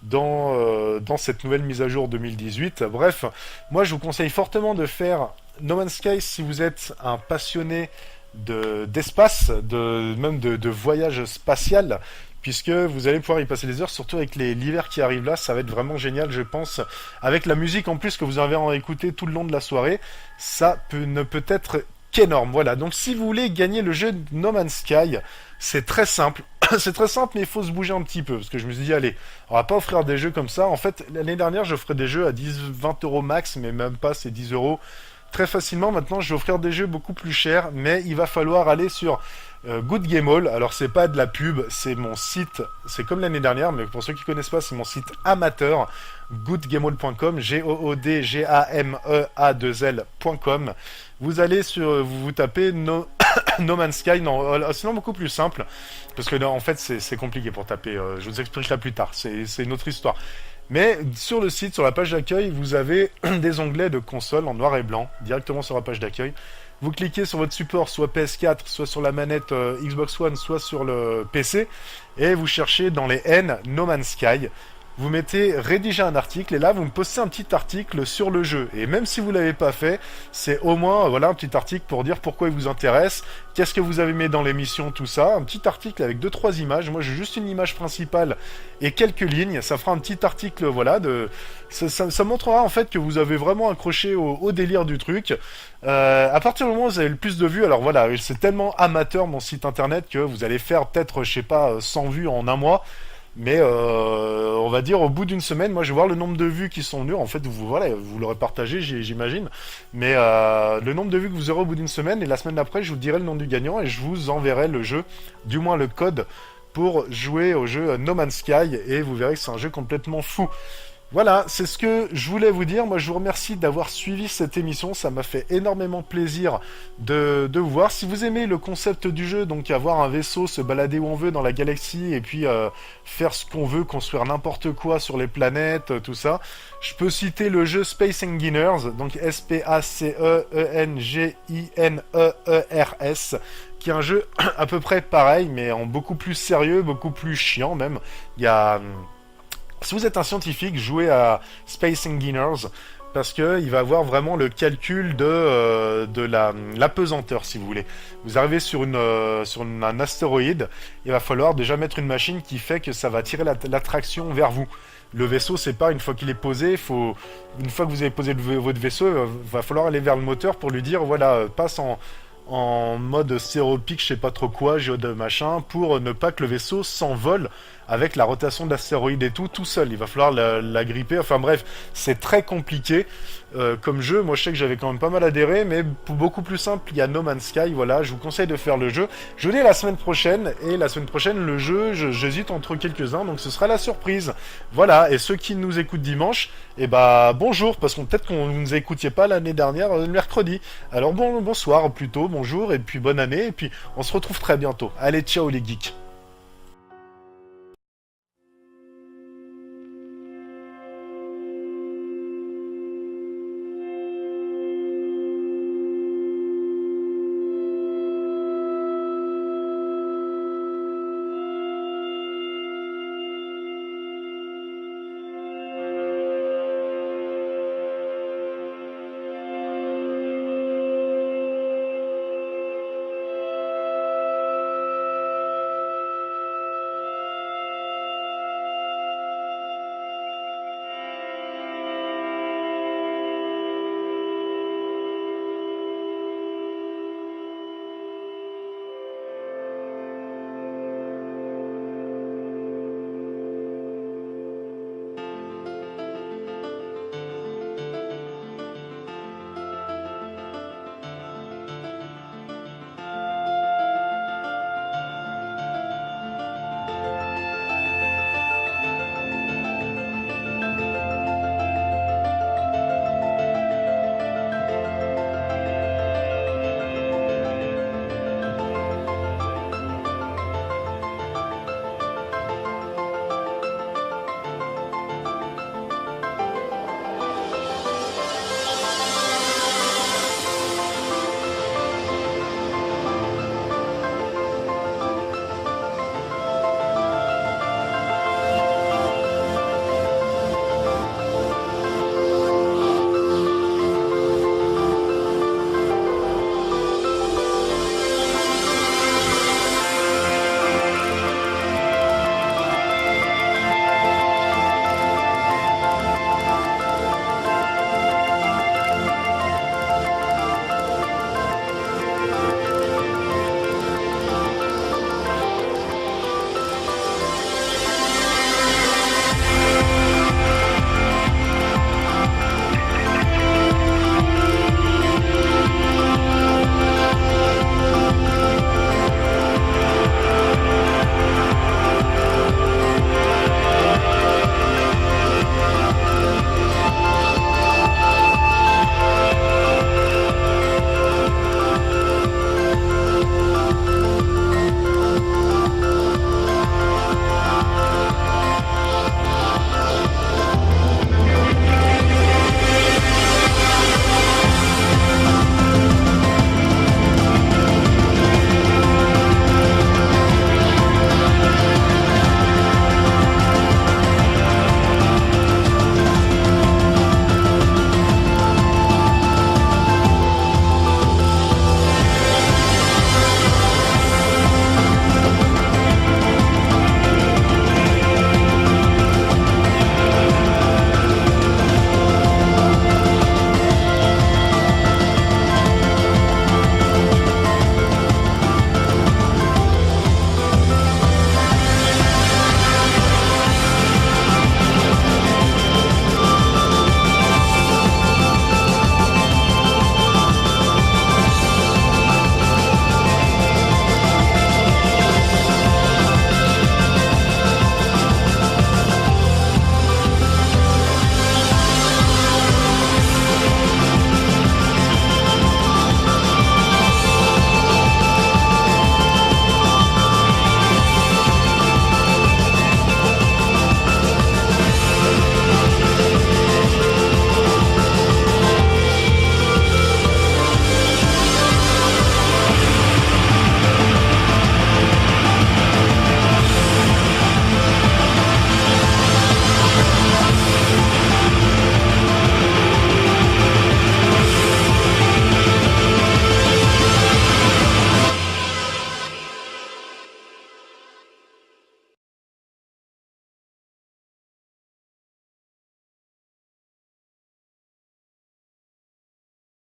dans cette nouvelle mise à jour 2018. Bref, moi je vous conseille fortement de faire No Man's Sky si vous êtes un passionné d'espace, même de voyage spatial, puisque vous allez pouvoir y passer des heures, surtout avec l'hiver qui arrive là, ça va être vraiment génial, je pense. Avec la musique en plus que vous avez en écouté tout le long de la soirée, ça ne peut être qu'énorme. Voilà, donc si vous voulez gagner le jeu No Man's Sky, c'est très simple. C'est très simple, mais il faut se bouger un petit peu, parce que je me suis dit, allez, on va pas offrir des jeux comme ça. En fait, l'année dernière, j'offrais des jeux à 10-20 euros max, mais même pas, c'est 10 euros très facilement. Maintenant, je vais offrir des jeux beaucoup plus chers, mais il va falloir aller sur Good Game All. Alors, c'est pas de la pub, c'est mon site, c'est comme l'année dernière, mais pour ceux qui connaissent pas, c'est mon site amateur, goodgameall.com, GOODGAMEA2L.com. Vous allez vous tapez No Man's Sky, non, sinon beaucoup plus simple, parce que là, en fait, c'est compliqué pour taper, je vous expliquerai plus tard, c'est une autre histoire. Mais sur le site, sur la page d'accueil, vous avez des onglets de console en noir et blanc, directement sur la page d'accueil. Vous cliquez sur votre support, soit PS4, soit sur la manette Xbox One, soit sur le PC, et vous cherchez dans les N No Man's Sky. Vous mettez rédiger un article et là vous me postez un petit article sur le jeu. Et même si vous l'avez pas fait, c'est au moins voilà un petit article pour dire pourquoi il vous intéresse, qu'est-ce que vous avez mis dans l'émission, tout ça. Un petit article avec 2-3 images. Moi j'ai juste une image principale et quelques lignes. Ça fera un petit article voilà ça montrera en fait que vous avez vraiment accroché au délire du truc. À partir du moment où vous avez le plus de vues, alors voilà, c'est tellement amateur mon site internet que vous allez faire peut-être je sais pas 100 vues en un mois. Mais on va dire au bout d'une semaine, moi je vais voir le nombre de vues qui sont venues. En fait, vous l'aurez partagé, j'imagine. Mais le nombre de vues que vous aurez au bout d'une semaine, et la semaine d'après, je vous dirai le nom du gagnant et je vous enverrai le jeu, du moins le code, pour jouer au jeu No Man's Sky, et vous verrez que c'est un jeu complètement fou. Voilà, c'est ce que je voulais vous dire. Moi, je vous remercie d'avoir suivi cette émission. Ça m'a fait énormément plaisir de vous voir. Si vous aimez le concept du jeu, donc avoir un vaisseau, se balader où on veut dans la galaxie, et puis faire ce qu'on veut, construire n'importe quoi sur les planètes, tout ça, je peux citer le jeu Space Engineers, donc Space-Engineers, qui est un jeu à peu près pareil, mais en beaucoup plus sérieux, beaucoup plus chiant même. Il y a... Si vous êtes un scientifique, jouez à Space Engineers parce que il va avoir vraiment le calcul de la pesanteur, si vous voulez. Vous arrivez sur un astéroïde, il va falloir déjà mettre une machine qui fait que ça va tirer l'attraction vers vous. Le vaisseau, c'est pas une fois qu'il est posé, une fois que vous avez posé votre vaisseau, il va falloir aller vers le moteur pour lui dire voilà, passe en mode stéréopique, je sais pas trop quoi, géode machin, pour ne pas que le vaisseau s'envole avec la rotation de l'astéroïde et tout seul. Il va falloir la gripper. Enfin bref, c'est très compliqué comme jeu. Moi, je sais que j'avais quand même pas mal adhéré, mais pour beaucoup plus simple, il y a No Man's Sky. Voilà, je vous conseille de faire le jeu. Je vous dis la semaine prochaine, et la semaine prochaine, le jeu, j'hésite entre quelques-uns, donc ce sera la surprise. Voilà, et ceux qui nous écoutent dimanche, eh ben bonjour, parce qu'on peut-être qu'on ne nous écoutiez pas l'année dernière, le mercredi. Alors bonsoir plutôt, bonjour, et puis bonne année, et puis on se retrouve très bientôt. Allez, ciao les geeks.